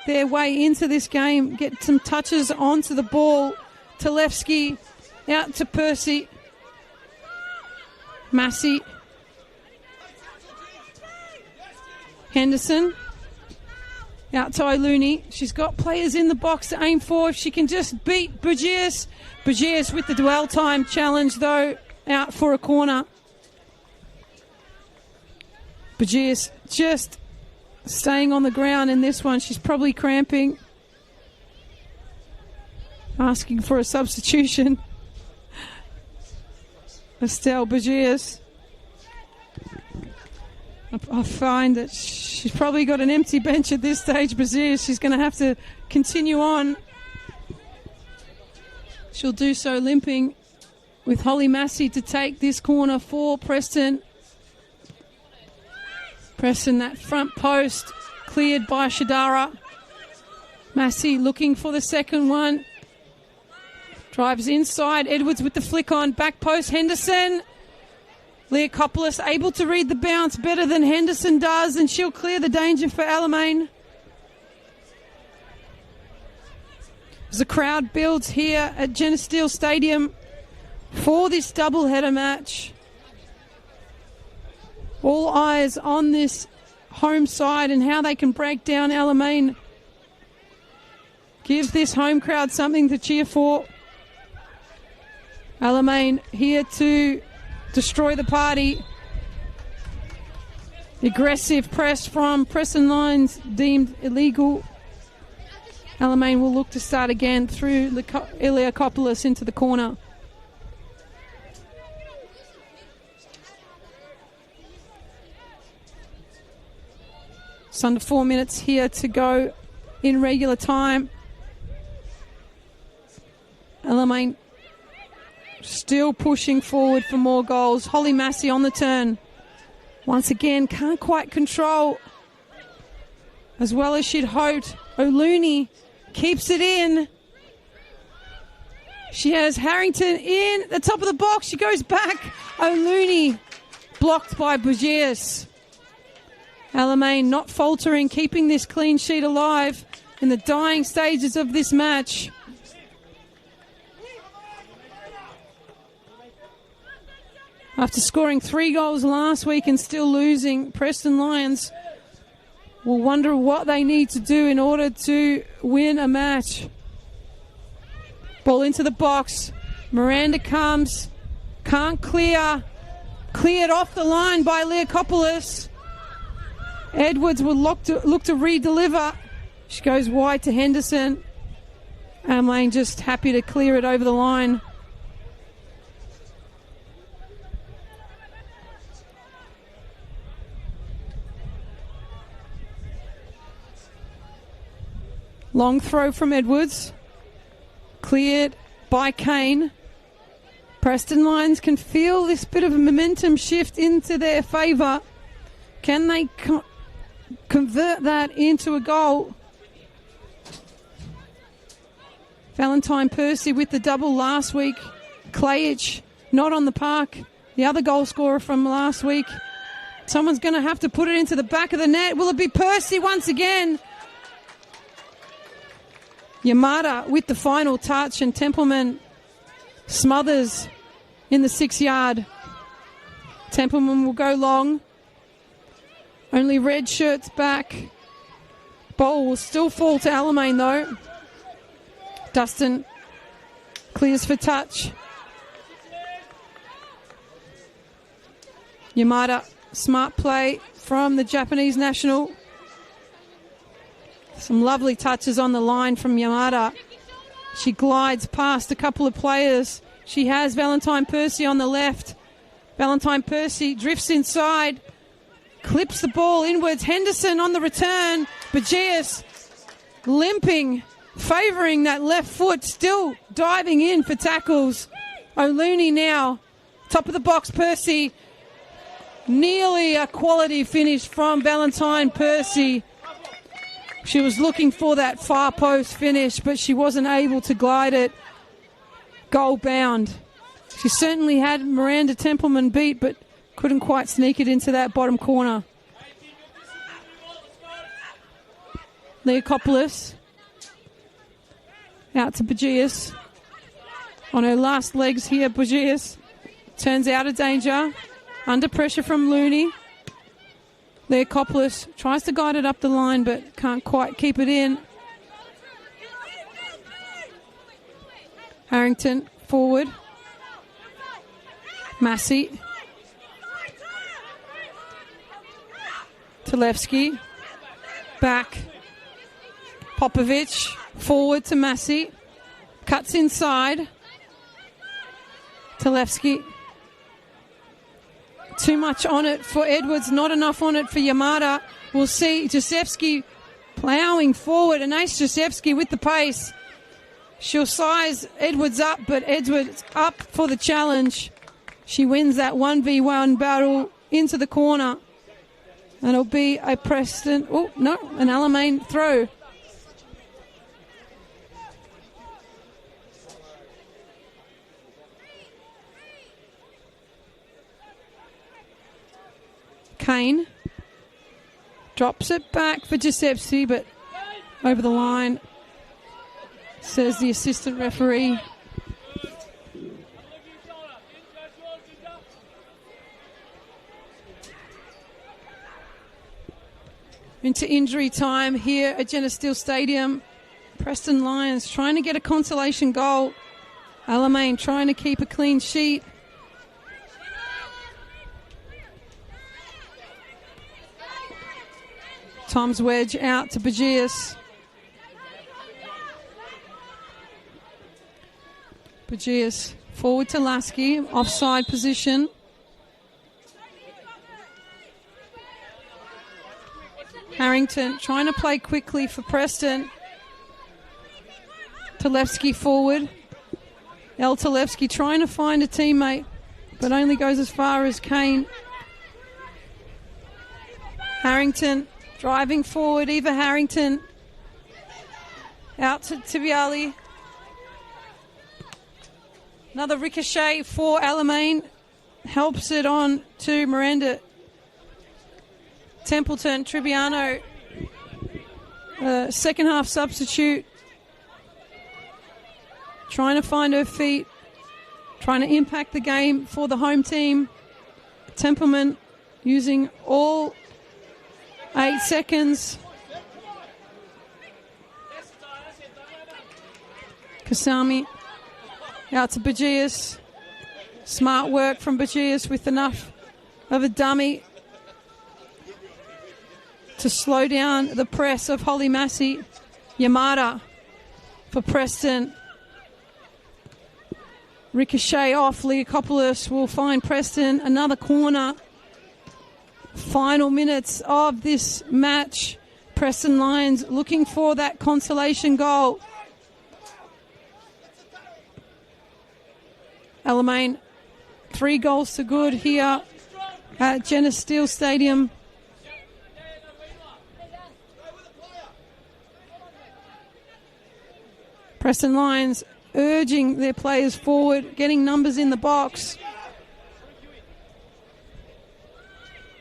their way into this game, get some touches onto the ball. Talevsky out to Percy. Massey. Henderson. Out to O'Looney. She's got players in the box to aim for. If she can just beat Bugias. Bugias with the dwell time challenge, though, out for a corner. Bugias just staying on the ground in this one. She's probably cramping. Asking for a substitution. Estelle Bugias. I find that she's probably got an empty bench at this stage, Bugias. She's going to have to continue on. She'll do so limping with Holly Massey to take this corner for Preston. Preston, that front post cleared by Shadara. Massey looking for the second one. Drives inside. Edwards with the flick on. Back post. Henderson. Leokopoulos able to read the bounce better than Henderson does, and she'll clear the danger for Alamine. As the crowd builds here at Genesteel Stadium for this doubleheader match. All eyes on this home side and how they can break down Alamine. Give this home crowd something to cheer for. Alamine here to destroy the party. Aggressive press from Preston Lions deemed illegal. Alamine will look to start again through Iliakopoulos into the corner. It's under 4 minutes here to go in regular time. Alamine still pushing forward for more goals. Holly Massey on the turn. Once again, can't quite control as well as she'd hoped. O'Looney keeps it in. She has Harrington in the top of the box. She goes back. O'Looney blocked by Bugias. Alamine not faltering, keeping this clean sheet alive in the dying stages of this match. After scoring 3 goals last week and still losing, Preston Lions will wonder what they need to do in order to win a match. Ball into the box. Miranda comes. Can't clear. Cleared off the line by Leokopoulos. Edwards will look to re-deliver. She goes wide to Henderson. Alamine just happy to clear it over the line. Long throw from Edwards. Cleared by Kane. Preston Lions can feel this bit of a momentum shift into their favour. Can they convert that into a goal? Valentine Percy with the double last week. Klajich not on the park. The other goal scorer from last week. Someone's going to have to put it into the back of the net. Will it be Percy once again? Yamada with the final touch, and Templeman smothers in the 6-yard. Templeman will go long. Only red shirts back. Ball will still fall to Alamine though. Dustin clears for touch. Yamada, smart play from the Japanese national. Some lovely touches on the line from Yamada. She glides past a couple of players. She has Valentine Percy on the left. Valentine Percy drifts inside. Clips the ball inwards. Henderson on the return. Bugias limping, favouring that left foot. Still diving in for tackles. O'Looney now. Top of the box, Percy. Nearly a quality finish from Valentine Percy. She was looking for that far post finish, but she wasn't able to glide it goal bound. She certainly had Miranda Templeman beat, but couldn't quite sneak it into that bottom corner. Leokopoulos. Out to Bagias. On her last legs here, Bagias turns out of danger. Under pressure from Looney. Leokopoulos tries to guide it up the line but can't quite keep it in. Harrington forward. Massey. Talevski. Back. Popovic. Forward to Massey. Cuts inside. Talevski. Too much on it for Edwards, not enough on it for Yamada. We'll see Jasewski ploughing forward, and Ace Jasewski with the pace. She'll size Edwards up, but Edwards up for the challenge. She wins that 1v1 battle into the corner. And it'll be a Preston, an Alamine throw. Kane drops it back for Giuseppe, but over the line, says the assistant referee. Into injury time here at Genesteel Stadium. Preston Lions trying to get a consolation goal. Alamine trying to keep a clean sheet. Tom's wedge out to Bagias. Bagias forward to Lasky, offside position. Harrington trying to play quickly for Preston. Talevski forward. El Talevski trying to find a teammate, but only goes as far as Kane. Harrington driving forward, Eva Harrington. Out to Tibiali. Another ricochet for Alamine. Helps it on to Miranda. Templeton, Tribbiano. Second half substitute. Trying to find her feet. Trying to impact the game for the home team. Templeman using all 8 seconds. Kasami out to Bagias. Smart work from Bagias with enough of a dummy to slow down the press of Holly Massey. Yamada for Preston. Ricochet off. Leokopoulos will find Preston another corner. Final minutes of this match. Preston Lions looking for that consolation goal. Alamine 3 goals to good here at Genesteel Stadium. Preston Lions urging their players forward, getting numbers in the box.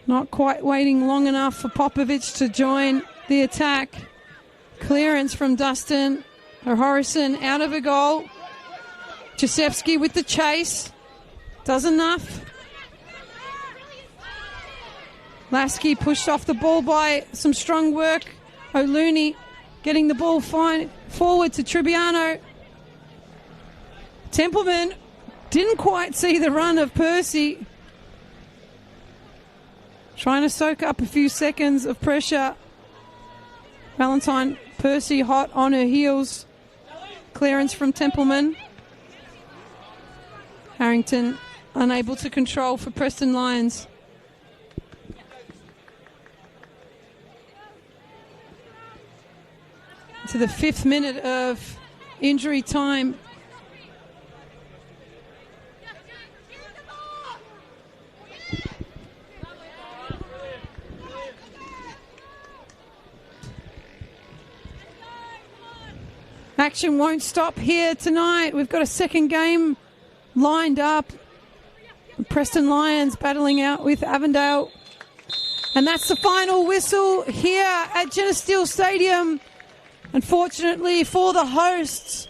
Not quite waiting long enough for Popovic to join the attack. Clearance from Dustin. Horison out of a goal. Jasewski with the chase. Does enough. Lasky pushed off the ball by some strong work. O'Looney getting the ball forward to Tribbiano. Templeman didn't quite see the run of Percy. Trying to soak up a few seconds of pressure. Valentine Percy hot on her heels. Clearance from Templeman. Harrington unable to control for Preston Lions. To the 5th minute of injury time. Action won't stop here tonight. We've got a second game lined up. Preston Lions battling out with Avondale. And that's the final whistle here at Genesteel Stadium. Unfortunately for the hosts,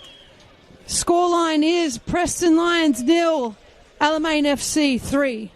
scoreline is Preston Lions 0, Alamine FC 3.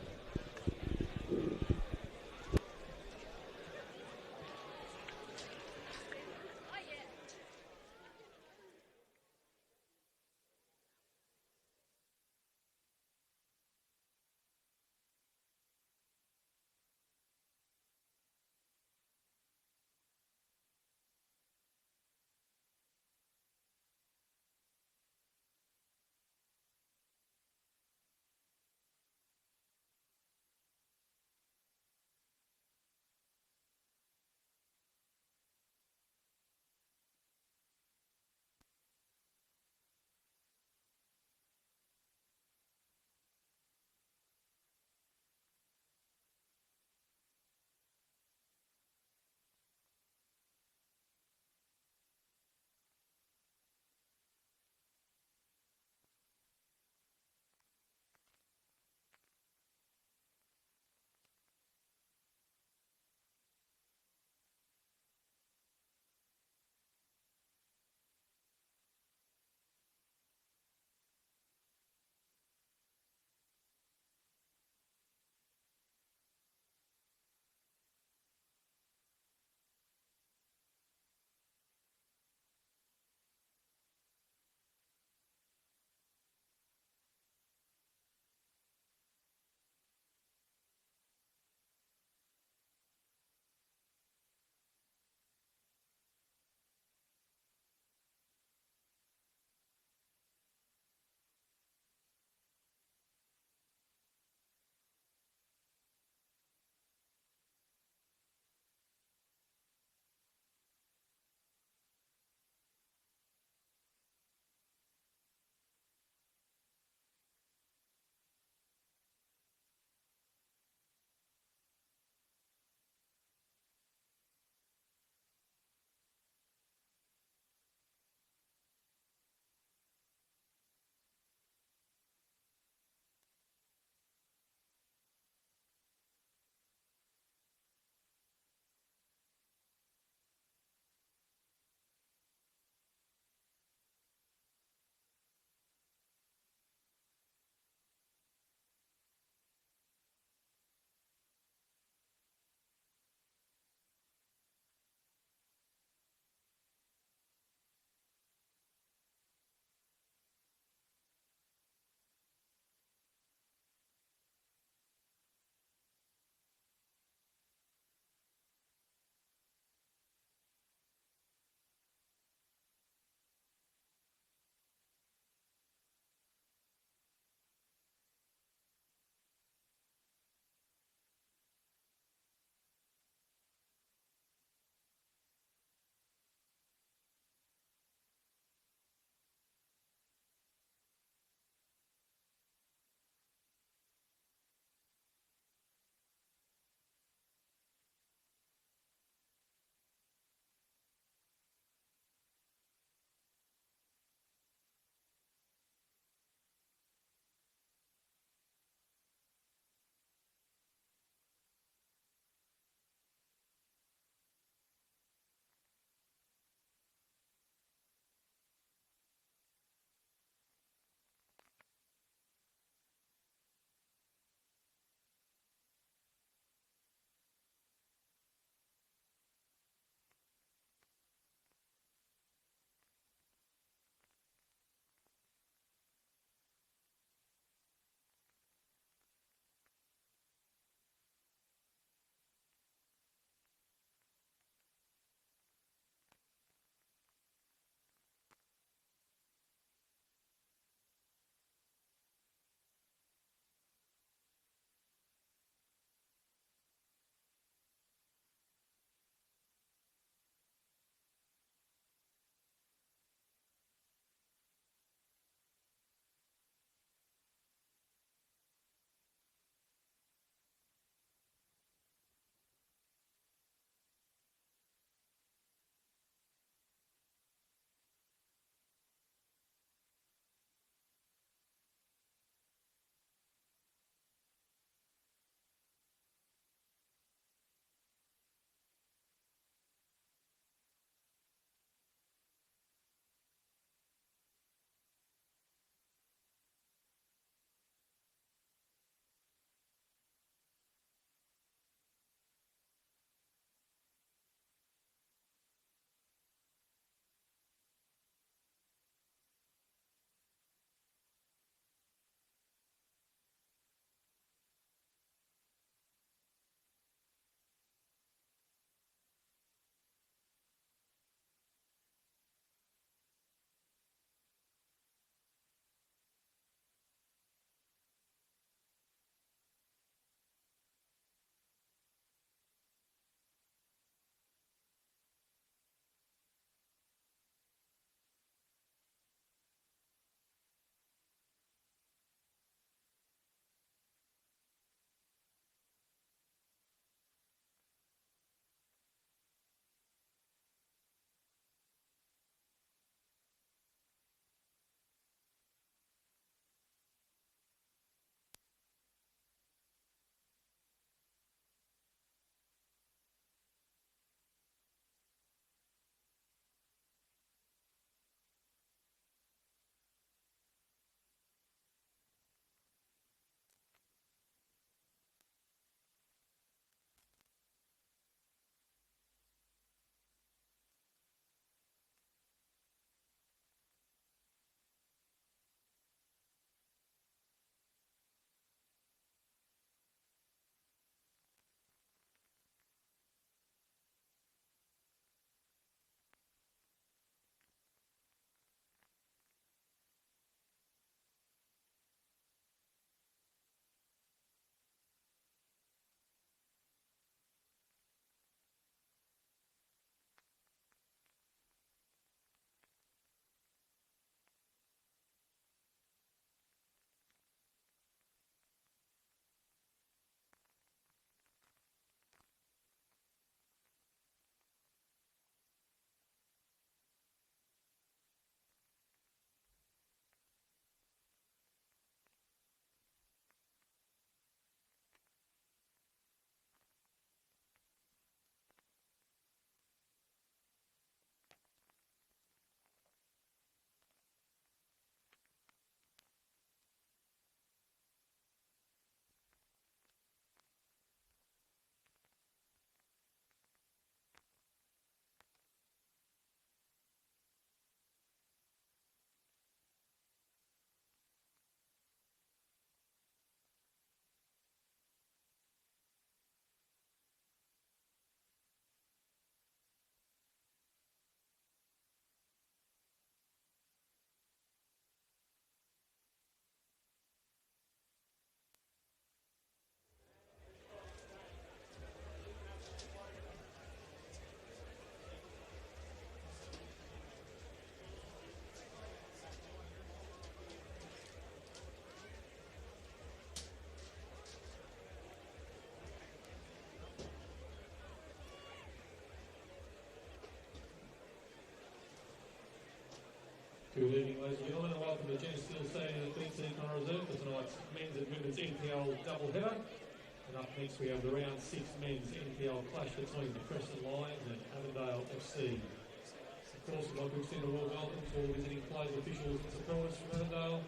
Good evening, ladies and gentlemen, and welcome to Genesis Stadium at Queensland on reserve for tonight's men's and women's NPL doubleheader. And up next we have the round 6 men's NPL clash between the Preston Lions and Avondale FC. Of course, we'd like to extend a warm welcome to all visiting players, officials and supporters from Avondale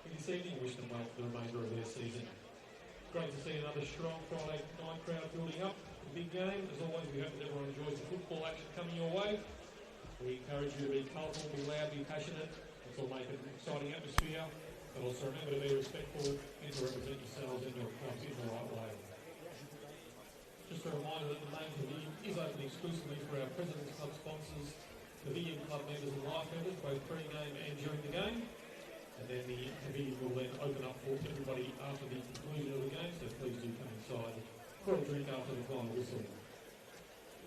this evening. Wish them well for the remainder of their season. Great to see another strong Friday night crowd building up. A big game. As always, we hope that everyone enjoys the football action coming your way. We encourage you to be colourful, be loud, be passionate. This will make it an exciting atmosphere. But also remember to be respectful and to represent yourselves and your clubs in the right way. Just a reminder that the main pavilion is open exclusively for our President's Club sponsors, pavilion club members and life members, both pre-game and during the game. And then the pavilion will then open up for everybody after the conclusion of the game, so please do come inside for a drink after the final whistle.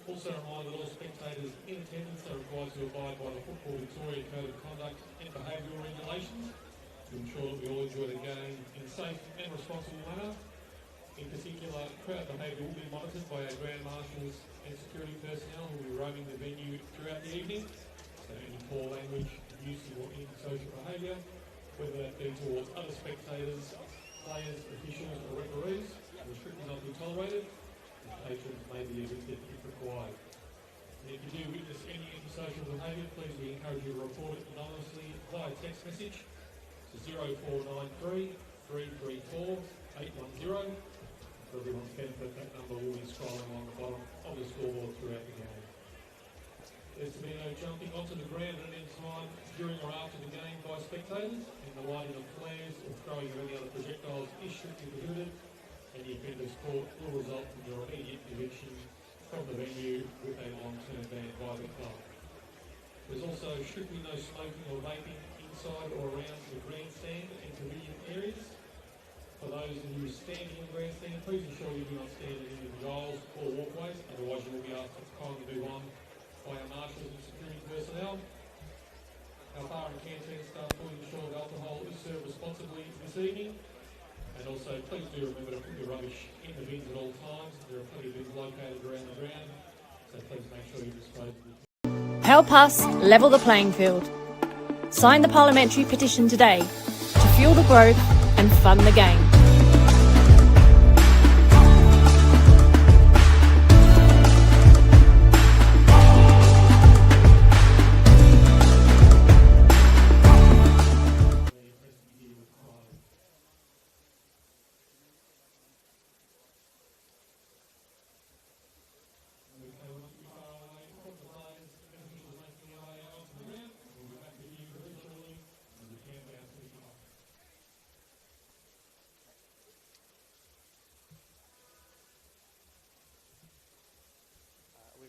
Also a reminder that all spectators in attendance are required to abide by the Football Victoria Code of Conduct and Behavioural Regulations to ensure that we all enjoy the game in a safe and responsible manner. In particular, crowd behaviour will be monitored by our Grand Marshals and security personnel who will be roaming the venue throughout the evening. So any poor language, abusive or antisocial behaviour, whether that be towards other spectators, players, officials or referees, will strictly not be tolerated. Patrons may be evicted if required. And if you do witness any antisocial behaviour, please we encourage you to report it anonymously via text message to 0493 334 810. For everyone's benefit, that number will be scrolling on the bottom of the scoreboard throughout the game. There's to be no jumping onto the ground at any time during or after the game by spectators, and the lighting of flares or throwing of any other projectiles is strictly prohibited. Any offender's caught will result in your immediate eviction from the venue with a long-term ban by the club. There's also strictly no smoking or vaping inside or around the grandstand and pavilion areas. For those of you standing in the grandstand, please ensure you do not stand in any of the aisles or walkways, otherwise you will be asked to kindly move on by our marshals and security personnel. Our bar and canteen staff will ensure that alcohol is served responsibly this evening. And also, please do remember to put your rubbish in the bins at all times. There are plenty of bins located around the ground, so please make sure you dispose of them. Help us level the playing field. Sign the parliamentary petition today to fuel the growth and fund the game.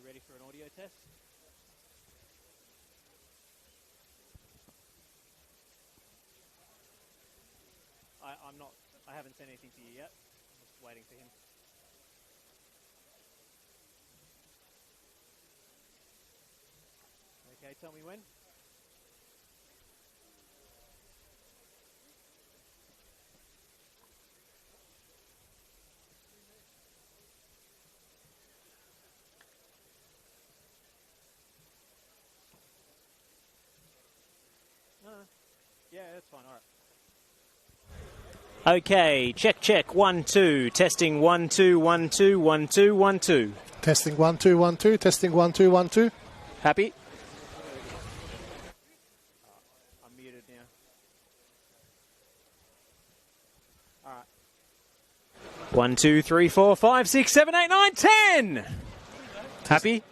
Ready for an audio test? I haven't sent anything to you yet. I'm just waiting for him. Okay, tell me when. Yeah, that's fine. All right. Okay, check. 1 2. Testing 1 2 1 2 1 2 1 2. Testing 1 2 1 2. Testing 1 2 1 2. Happy? I'm muted now. All right. 1 2 3 4 5 6 7 8 9 10. Happy?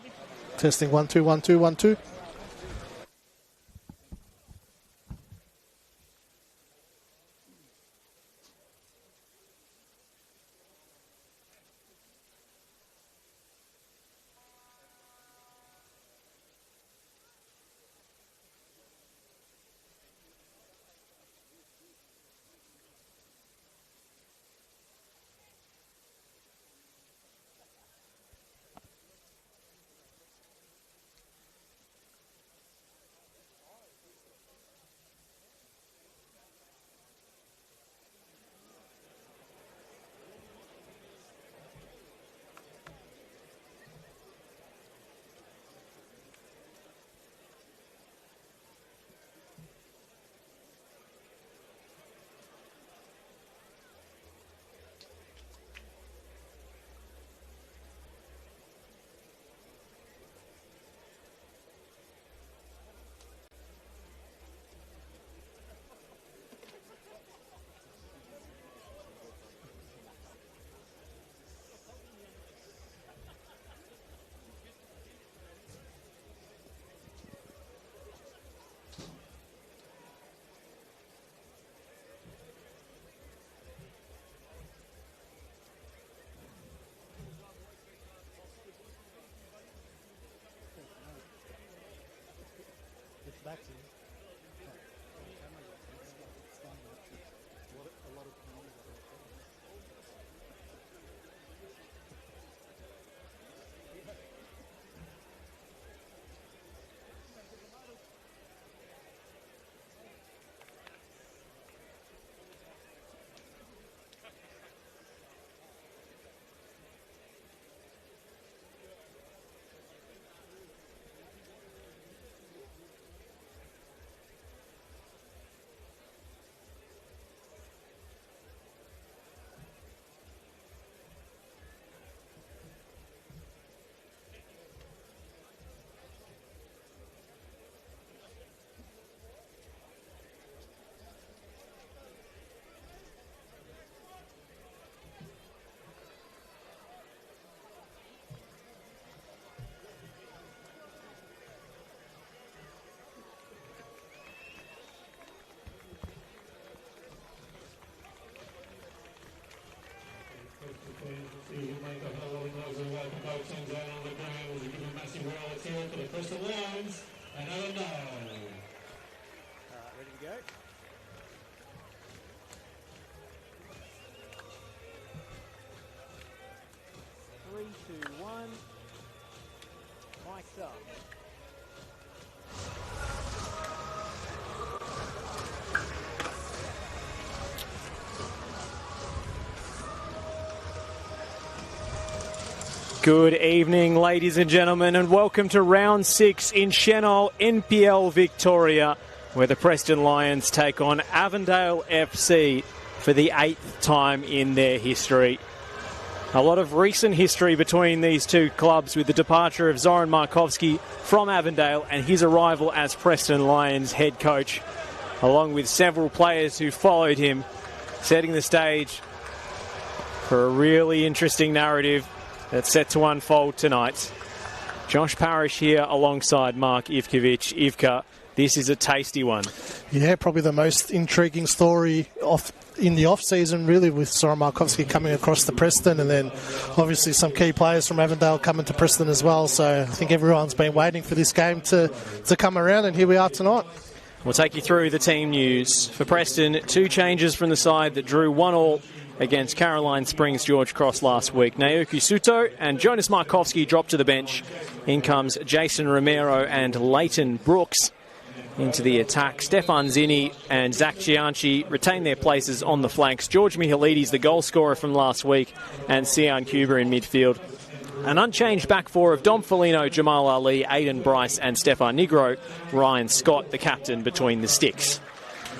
Testing 1 2 1 2 1 2. For the Preston Lions and Avondale. Ready to go? Three, two, one. Mic's up. Good evening, ladies and gentlemen, and welcome to round 6 in Senol NPL Victoria, where the Preston Lions take on Avondale FC for the 8th time in their history. A lot of recent history between these two clubs, with the departure of Zoran Markovski from Avondale and his arrival as Preston Lions head coach, along with several players who followed him, setting the stage for a really interesting narrative that's set to unfold tonight. Josh Parrish here alongside Mark Ivkovic. Ivka, this is a tasty one. Yeah, probably the most intriguing story in the off-season, really, with Zoran Markovski coming across to Preston, and then obviously some key players from Avondale coming to Preston as well. So I think everyone's been waiting for this game to come around, and here we are tonight. We'll take you through the team news. For Preston, 2 changes from the side that drew 1-1 against Caroline Springs George Cross last week. Naoki Suto and Jonas Markovski dropped to the bench. In comes Jason Romero and Leighton Brooks into the attack. Stefan Zinni and Zach Gianchi retain their places on the flanks. George Mihalidis, the goal scorer from last week, and Sian Cuba in midfield. An unchanged back four of Dom Felino, Jamal Ali, Aiden, Bryce and Stefan Nigro. Ryan Scott, the captain, between the sticks.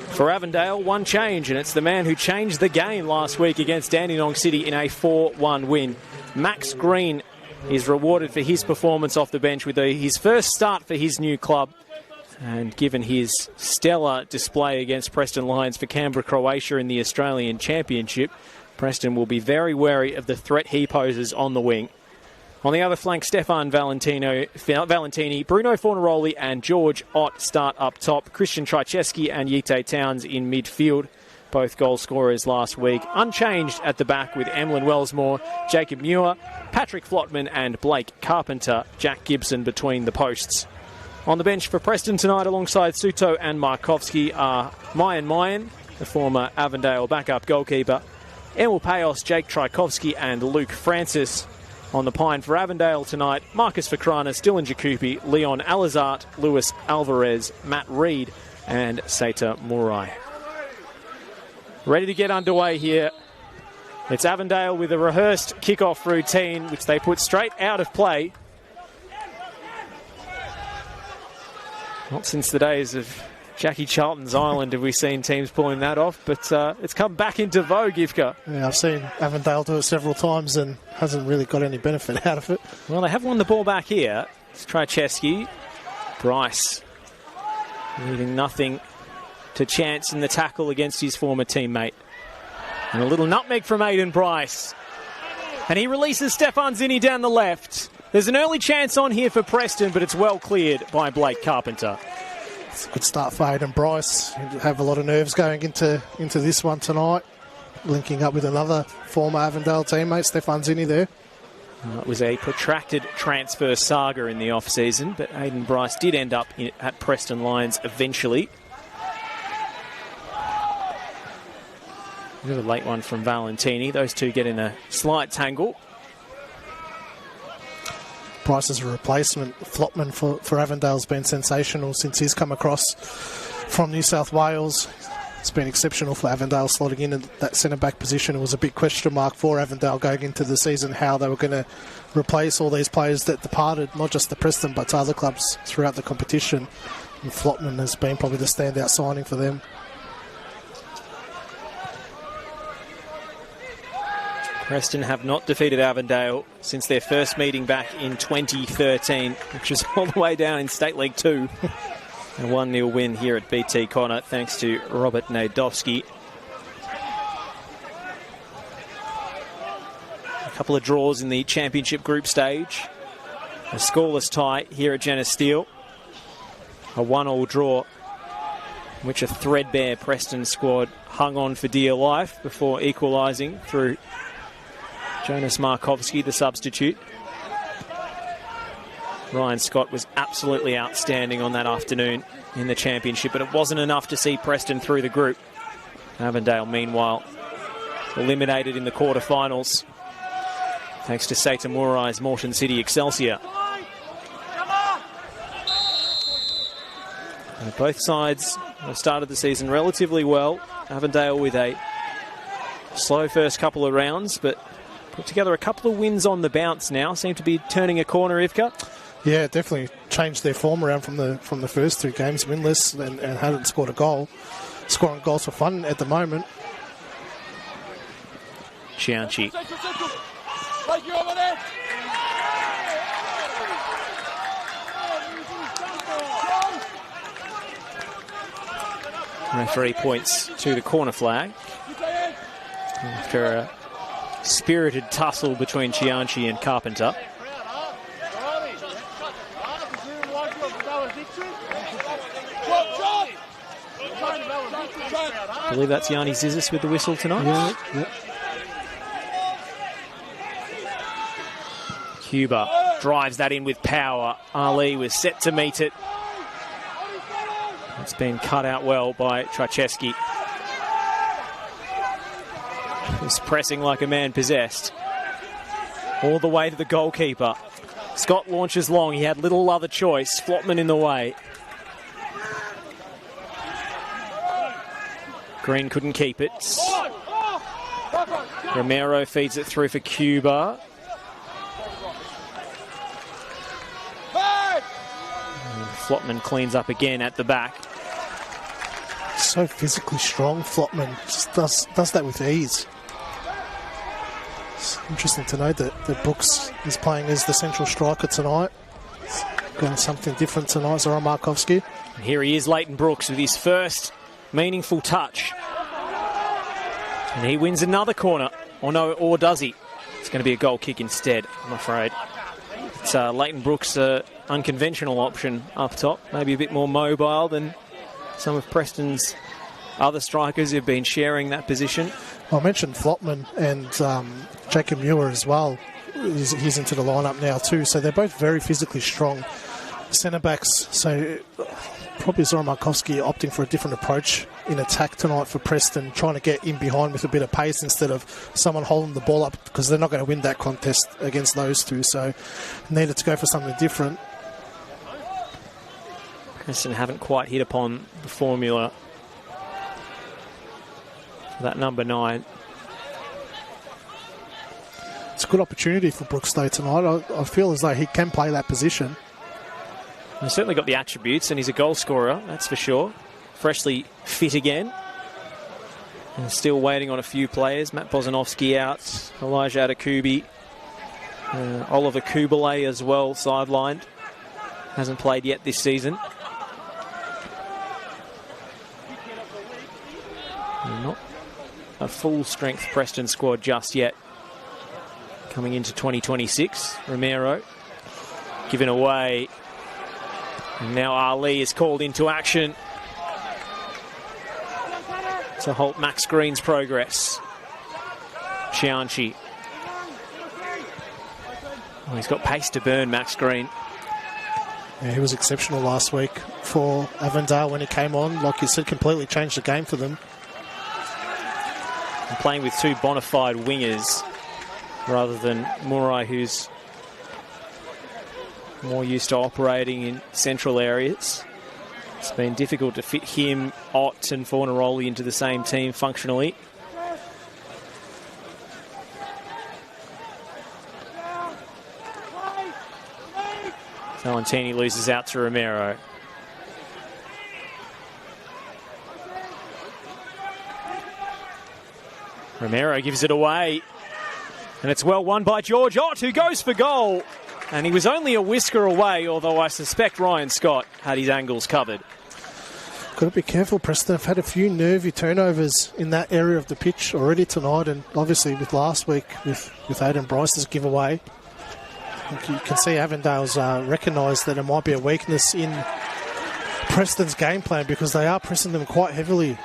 For Avondale, one change, and it's the man who changed the game last week against Dandenong City in a 4-1 win. Max Green is rewarded for his performance off the bench with his first start for his new club. And given his stellar display against Preston Lions for Canberra, Croatia in the Australian Championship, Preston will be very wary of the threat he poses on the wing. On the other flank, Stefan Valentini, Bruno Fornaroli and George Ott start up top. Christian Tchaikovsky and Yite Towns in midfield, both goal scorers last week. Unchanged at the back with Emlyn Wellsmore, Jacob Muir, Patrick Flotman and Blake Carpenter. Jack Gibson between the posts. On the bench for Preston tonight alongside Suto and Markovski are Mayan, the former Avondale backup goalkeeper, Emil Payos, Jake Tchaikovsky and Luke Francis. On the pine for Avondale tonight, Marcus Fakranas, Dylan Jacoupy, Leon Alizart, Luis Alvarez, Matt Reed and Seta Murai. Ready to get underway here. It's Avondale with a rehearsed kickoff routine, which they put straight out of play. Not since the days of Jackie Charlton's Island have we seen teams pulling that off, but it's come back into vogue, Ivka. Yeah, I've seen Avondale do it several times and hasn't really got any benefit out of it. Well, they have won the ball back here. It's Tchaikovsky. Bryce leaving nothing to chance in the tackle against his former teammate. And a little nutmeg from Aiden Bryce. And he releases Stefan Zinni down the left. There's an early chance on here for Preston, but it's well cleared by Blake Carpenter. It's a good start for Aiden Bryce. He'll have a lot of nerves going into this one tonight. Linking up with another former Avondale teammate, Stefan Zinni there. It was a protracted transfer saga in the off-season, but Aiden Bryce did end up at Preston Lions eventually. A bit of a late one from Valentini. Those two get in a slight tangle. Bryce as a replacement. Flopman for Avondale's been sensational since he's come across from New South Wales. It's been exceptional for Avondale slotting in that centre-back position. It was a big question mark for Avondale going into the season, how they were going to replace all these players that departed, not just to Preston, but to other clubs throughout the competition. And Flopman has been probably the standout signing for them. Preston have not defeated Avondale since their first meeting back in 2013, which was all the way down in State League 2. A 1-0 win here at BT Connor, thanks to Robert Nadovsky. A couple of draws in the championship group stage. A scoreless tie here at Jenna Steele. A 1-1 draw, in which a threadbare Preston squad hung on for dear life before equalising through Jonas Markovski, the substitute. Ryan Scott was absolutely outstanding on that afternoon in the championship, but it wasn't enough to see Preston through the group. Avondale, meanwhile, eliminated in the quarterfinals thanks to Sata Murai's Moreton City Excelsior. And both sides have started the season relatively well. Avondale with a slow first couple of rounds, but put together a couple of wins on the bounce now. Seem to be turning a corner, Ivka. Yeah, definitely changed their form around from the first two games, winless, and hadn't scored a goal. Scoring goals for fun at the moment. Chianchi. Referee points to the corner flag after a spirited tussle between Chianchi and Carpenter. I believe that's Yanni Zizis with the whistle tonight. Yeah. Cuba drives that in with power. Ali was set to meet it. It's been cut out well by Tracheski. He's pressing like a man possessed. All the way to the goalkeeper. Scott launches long. He had little other choice. Flopman in the way. Green couldn't keep it. Romero feeds it through for Cuba. And Flopman cleans up again at the back. So physically strong, Flopman. Just does that with ease. It's interesting to note that Brooks is playing as the central striker tonight. He's going something different tonight, Zoran Markovski. And here he is, Leighton Brooks, with his first meaningful touch. And he wins another corner. Or does he? It's going to be a goal kick instead, I'm afraid. It's Leighton Brooks' unconventional option up top. Maybe a bit more mobile than some of Preston's other strikers who've been sharing that position. I mentioned Flopman and Jacob Muir as well. He's into the lineup now too. So they're both very physically strong centre-backs. So probably Zoran Markovski opting for a different approach in attack tonight for Preston, trying to get in behind with a bit of pace instead of someone holding the ball up, because they're not going to win that contest against those two. So needed to go for something different. Preston haven't quite hit upon the formula for that number 9. It's a good opportunity for Brooks though tonight. I feel as though he can play that position. He's certainly got the attributes, and he's a goal scorer, that's for sure. Freshly fit again. And still waiting on a few players. Matt Bozanovsky out, Elijah Atakubi, Oliver Kubalay as well, sidelined. Hasn't played yet this season. Not a full-strength Preston squad just yet. Coming into 2026, Romero given away. And now Ali is called into action to halt Max Green's progress. Chianchi. Oh, he's got pace to burn, Max Green. Yeah, he was exceptional last week for Avondale when he came on. Like you said, completely changed the game for them. And playing with two bona fide wingers rather than Murai, who's more used to operating in central areas. It's been difficult to fit him, Ott and Fornaroli into the same team functionally. Valentini loses out to Romero. Romero gives it away. And it's well won by George Ott, who goes for goal. And he was only a whisker away, although I suspect Ryan Scott had his angles covered. Got to be careful, Preston. I've had a few nervy turnovers in that area of the pitch already tonight, and obviously with last week with Aiden Bryce's giveaway. You can see Avondale's recognised that it might be a weakness in Preston's game plan because they are pressing them quite heavily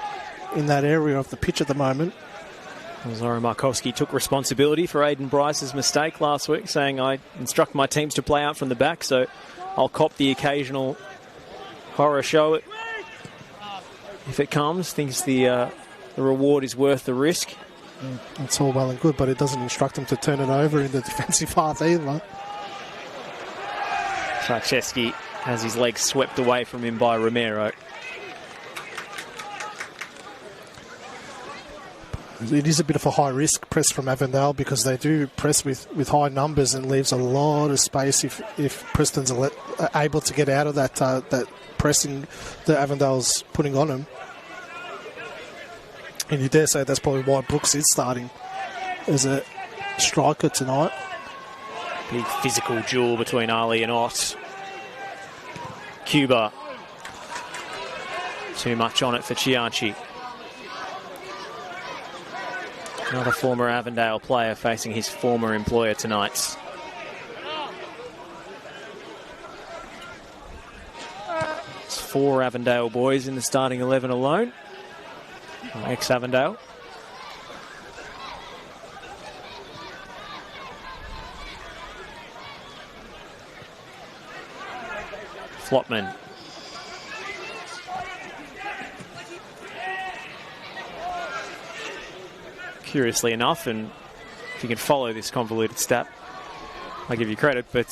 in that area of the pitch at the moment. Zoran Markovski took responsibility for Aiden Bryce's mistake last week, saying I instruct my teams to play out from the back, so I'll cop the occasional horror show if it comes. Thinks the reward is worth the risk. It's all well and good, but it doesn't instruct them to turn it over in the defensive half either. Franceschi has his legs swept away from him by Romero. It is a bit of a high-risk press from Avondale because they do press with high numbers and leaves a lot of space if Preston's able to get out of that pressing that Avondale's putting on them. And you dare say that's probably why Brooks is starting as a striker tonight. Big physical duel between Ali and Ott. Cuba. Too much on it for Cianci. Another former Avondale player facing his former employer tonight. It's 4 Avondale boys in the starting 11 alone. Ex-Avondale. Flotman. Curiously enough, and if you can follow this convoluted stat, I give you credit, but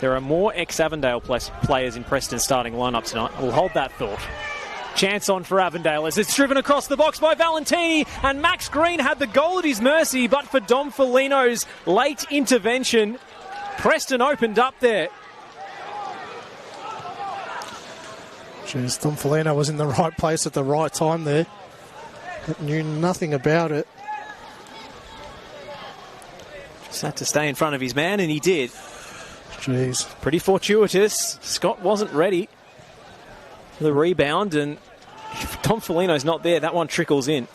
there are more ex-Avondale players in Preston's starting lineup tonight. We'll hold that thought. Chance on for Avondale as it's driven across the box by Valentini, and Max Green had the goal at his mercy, but for Dom Felino's late intervention, Preston opened up there. Jeez, Dom Felino was in the right place at the right time there. Knew nothing about it. Just had to stay in front of his man, and he did. Jeez. Pretty fortuitous. Scott wasn't ready for the rebound, and if Dom Felino's not there, that one trickles in.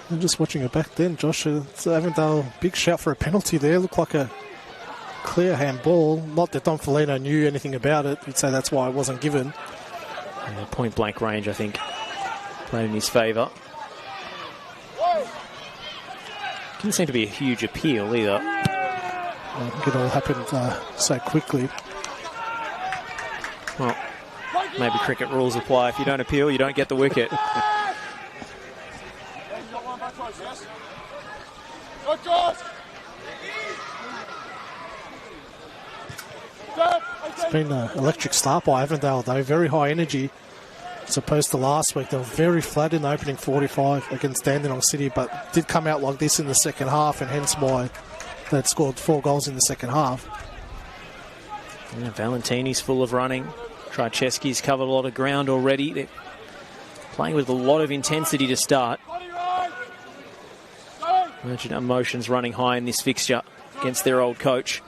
I'm just watching it back then, Josh. It's Avondale, big shout for a penalty there. Looked like a clear handball. Not that Dom Felino knew anything about it. You'd say that's why it wasn't given. Yeah, point blank range, I think, played in his favour. Didn't seem to be a huge appeal either. I think it all happened so quickly. Well, maybe cricket rules apply. If you don't appeal, you don't get the wicket. It's been an electric start by Avondale, though. Very high energy. As opposed to last week, they were very flat in the opening 45 against Dandenong City, but did come out like this in the second half, and hence why they'd scored 4 goals in the second half. Yeah, Valentini's full of running. Trajewski's covered a lot of ground already. They're playing with a lot of intensity to start. Merchant emotions running high in this fixture against their old coach.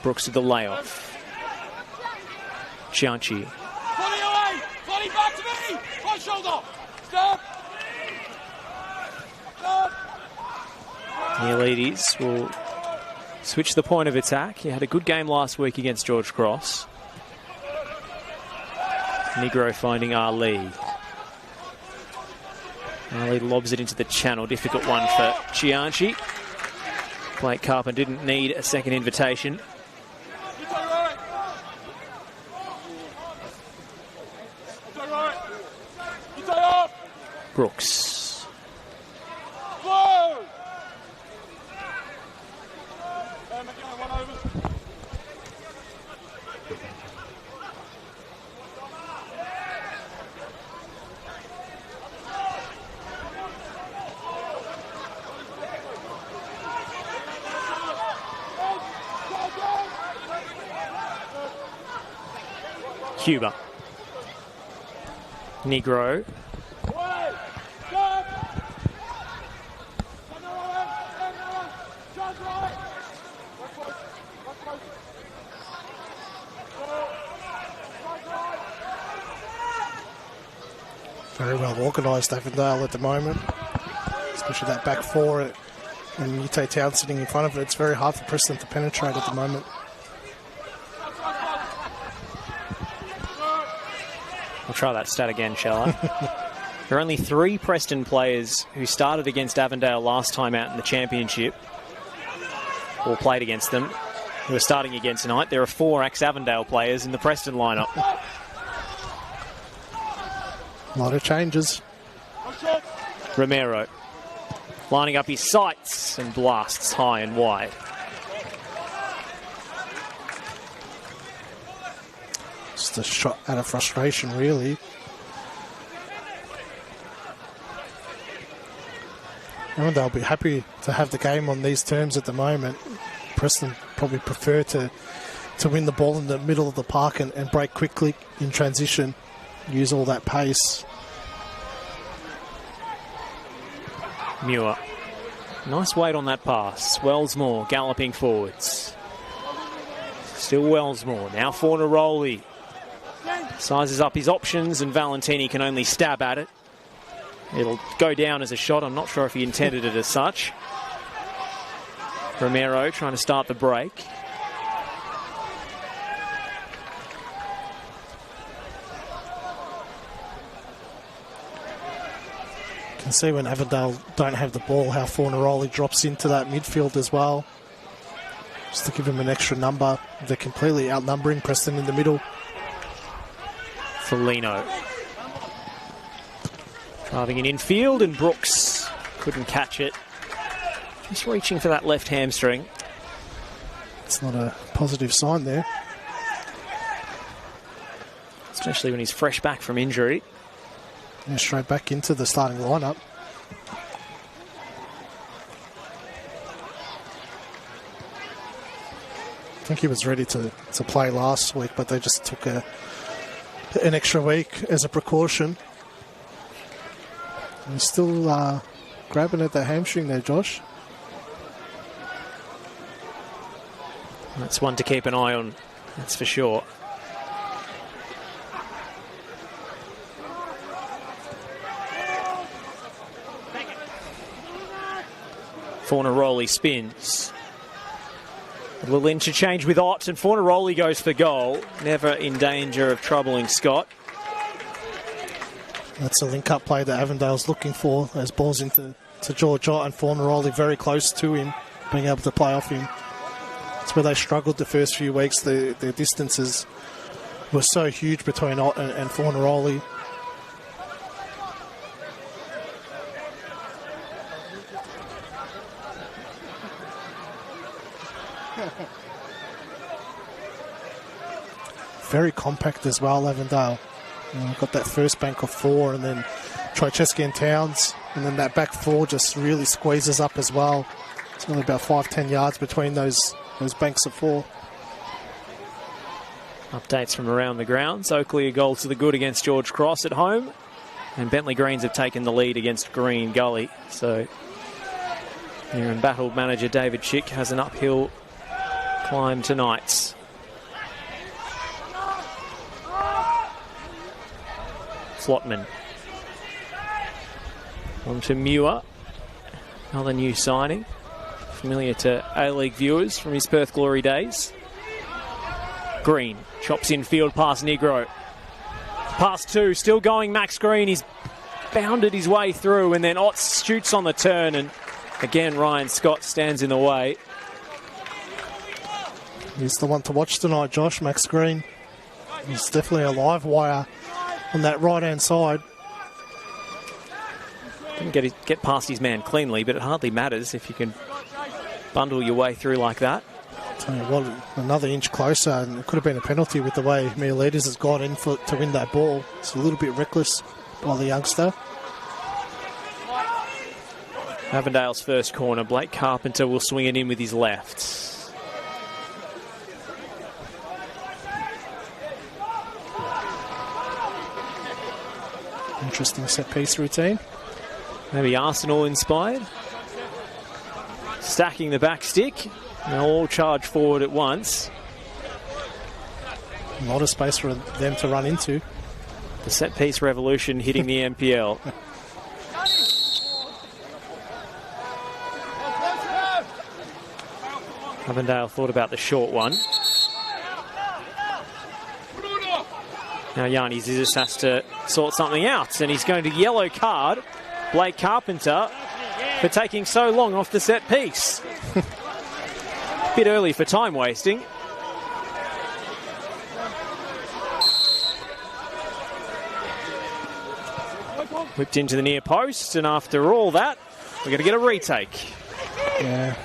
Brooks with the layoff. Cianci. Back to me! Right shoulder! Stop! Neolides will switch the point of attack. He had a good game last week against George Cross. Negro finding Ali. Ali lobs it into the channel. Difficult one for Cianci. Blake Carpenter didn't need a second invitation. Brooks. Cuba. Negro. Very well organised Avondale at the moment, especially that back four and Ute Town sitting in front of it. It's very hard for Preston to penetrate at the moment. We'll try that stat again, shall I? There are only 3 Preston players who started against Avondale last time out in the championship, or played against them, who are starting again tonight. There are 4 ex-Avondale players in the Preston lineup. A lot of changes. Romero lining up his sights and blasts high and wide. Just a shot out of frustration, really. Avondale will be happy to have the game on these terms at the moment. Preston probably prefer to win the ball in the middle of the park and break quickly in transition. Use all that pace. Muir. Nice weight on that pass. Wellsmore galloping forwards. Still Wellsmore. Now Fornaroli. Sizes up his options and Valentini can only stab at it. It'll go down as a shot. I'm not sure if he intended it as such. Romero trying to start the break. You can see when Avondale don't have the ball how Fornaroli drops into that midfield as well. Just to give him an extra number. They're completely outnumbering Preston in the middle. Foligno. Driving in infield and Brooks couldn't catch it. Just reaching for that left hamstring. It's not a positive sign there. Especially when he's fresh back from injury. Yeah, straight back into the starting lineup. I think he was ready to play last week, but they just took an extra week as a precaution. And he's still grabbing at the hamstring there, Josh. That's one to keep an eye on, that's for sure. Fornaroli spins. A little interchange with Ott, and Fornaroli goes for goal. Never in danger of troubling Scott. That's a link-up play that Avondale's looking for as balls into George Ott, and Fornaroli very close to him, being able to play off him. That's where they struggled the first few weeks. Their distances were so huge between Ott and Fornaroli. Very compact as well, Avondale. Got that first bank of 4, and then Trycheski and Towns, and then that back 4 just really squeezes up as well. It's only about 5-10 yards between those banks of 4. Updates from around the grounds. Oakley a goal to the good against George Cross at home, and Bentley Greens have taken the lead against Green Gully. So your embattled manager David Chick has an uphill climb tonight. Flotman. On to Muir. Another new signing. Familiar to A-League viewers from his Perth Glory days. Green chops infield past Negro. Pass 2, still going Max Green. He's bounded his way through, and then Ott shoots on the turn, and again Ryan Scott stands in the way. He's the one to watch tonight, Josh. Max Green. He's definitely a live wire on that right-hand side. Didn't get past his man cleanly, but it hardly matters if you can bundle your way through like that. Tell you what, another inch closer, and it could have been a penalty with the way Miletus has gone in to win that ball. It's a little bit reckless by the youngster. Avondale's first corner. Blake Carpenter will swing it in with his left. Interesting set-piece routine. Maybe Arsenal inspired. Stacking the back stick. They'll all charge forward at once. A lot of space for them to run into. The set-piece revolution hitting the NPL. Avondale thought about the short one. Now Yanni Zizis has to sort something out, and he's going to yellow card Blake Carpenter for taking so long off the set piece. Bit early for time wasting. Whipped into the near post, and after all that, we're going to get a retake. Yeah.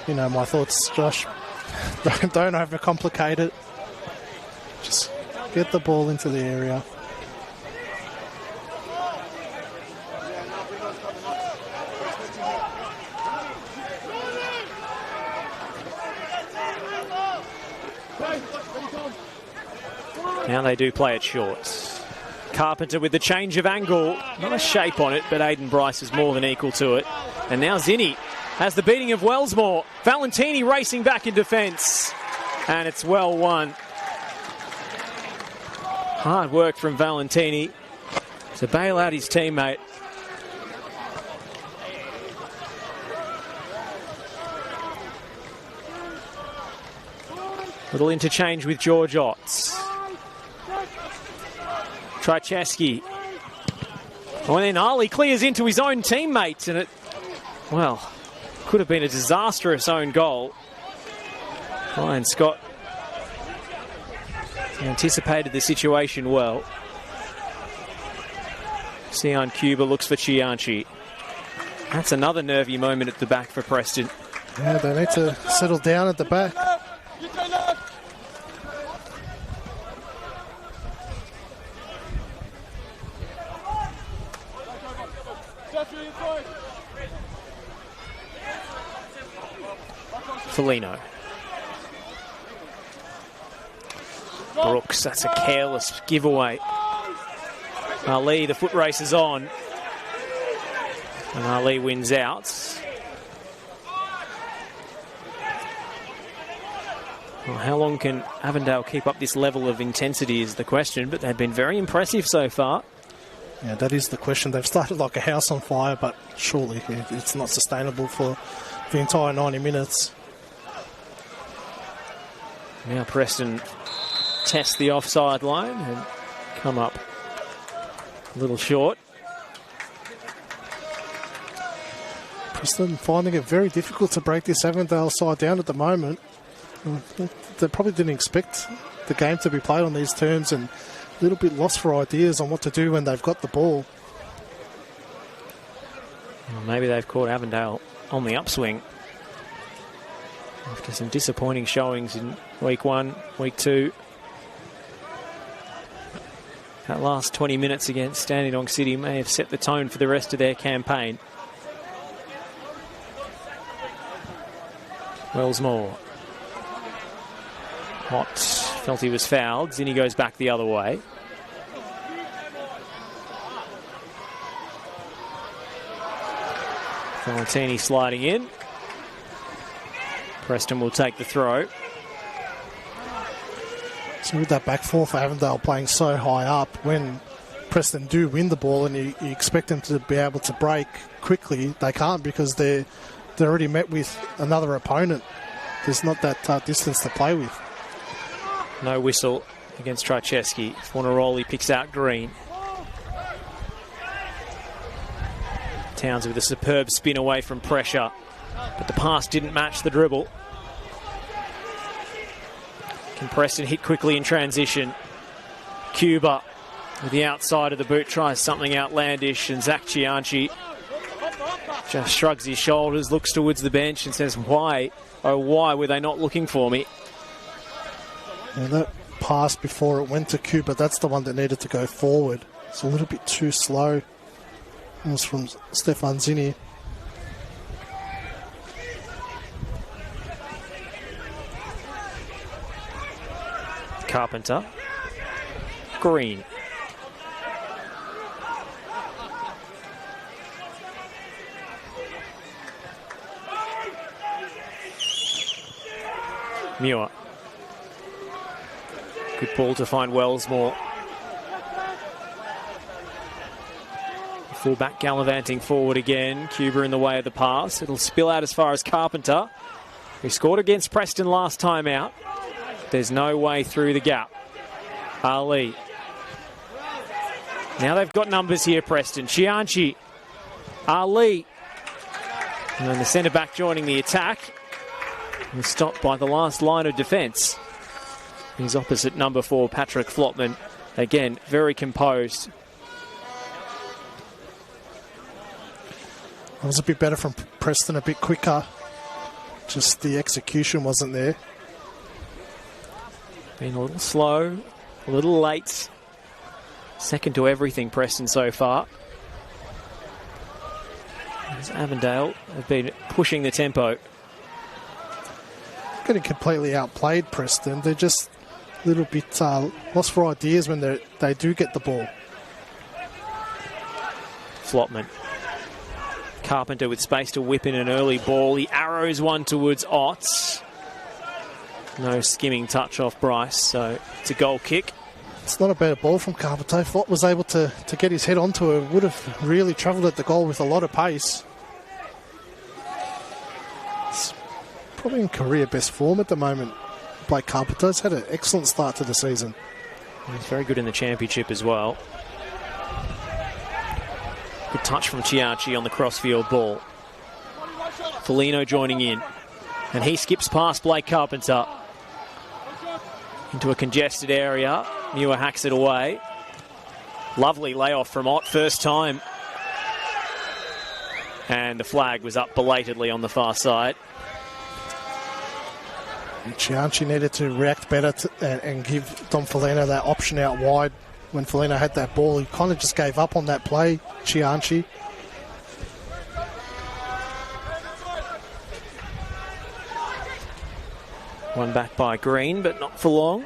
You know my thoughts, Josh. Don't overcomplicate it. Just get the ball into the area. Now they do play it short. Carpenter with the change of angle. Not a shape on it, but Aiden Bryce is more than equal to it. And now Zinni has the beating of Wellsmore. Valentini racing back in defence. And it's well won. Hard work from Valentini to bail out his teammate. Little interchange with George Otts. Trzaskowski. Oh, and then Ali clears into his own teammate, and it, well, could have been a disastrous own goal. Ryan Scott anticipated the situation well. Sion Cuba looks for Chianchi. That's another nervy moment at the back for Preston. Yeah, they need to settle down at the back. Felino. Brooks, that's a careless giveaway. Ali, the foot race is on. And Ali wins out. Well, how long can Avondale keep up this level of intensity is the question, but they've been very impressive so far. Yeah, that is the question. They've started like a house on fire, but surely it's not sustainable for the entire 90 minutes. Now Preston test the offside line and come up a little short. Preston finding it very difficult to break this Avondale side down at the moment. They probably didn't expect the game to be played on these terms, and a little bit lost for ideas on what to do when they've got the ball. Well, maybe they've caught Avondale on the upswing after some disappointing showings in week 1, week 2. That last 20 minutes against Dandenong City may have set the tone for the rest of their campaign. Wellsmore. Hot. Felt he was fouled. Zinni goes back the other way. Valentini sliding in. Preston will take the throw. So with that back four for Avondale playing so high up, when Preston do win the ball and you expect them to be able to break quickly, they can't because they're already met with another opponent. There's not that distance to play with. No whistle against Trzaskowski. Fornaroli picks out Green. Towns with a superb spin away from pressure, but the pass didn't match the dribble. Can Preston hit quickly in transition? Cuba with the outside of the boot tries something outlandish, and Zach Cianci just shrugs his shoulders, looks towards the bench and says, why, oh why were they not looking for me? Yeah, that pass before it went to Cuba, that's the one that needed to go forward. It's a little bit too slow. It was from Stefan Zini. Carpenter. Green. Muir. Good ball to find Wellsmore. Fullback gallivanting forward again. Cuba in the way of the pass. It'll spill out as far as Carpenter, who scored against Preston last time out. There's no way through the gap. Ali. Now they've got numbers here, Preston. Cianci. Ali. And then the centre-back joining the attack. And stopped by the last line of defence. He's opposite number 4, Patrick Flotman. Again, very composed. It was a bit better from Preston, a bit quicker. Just the execution wasn't there. Been a little slow, a little late. Second to everything, Preston, so far. As Avondale have been pushing the tempo. Getting completely outplayed, Preston. They're just a little bit lost for ideas when they do get the ball. Flotman. Carpenter with space to whip in an early ball. He arrows one towards Otts. No skimming touch off Bryce, so it's a goal kick. It's not a bad ball from Carpenter. If Ott was able to get his head onto it, would have really travelled at the goal with a lot of pace. It's probably in career best form at the moment. Blake Carpenter's had an excellent start to the season. He's very good in the championship as well. Good touch from Cianci on the crossfield ball. Foligno joining in. And he skips past Blake Carpenter. Into a congested area. Muir hacks it away. Lovely layoff from Ott, first time. And the flag was up belatedly on the far side. Cianci needed to react better and give Dom Foligno that option out wide. When Foligno had that ball, he kind of just gave up on that play, Cianci. One back by Green, but not for long.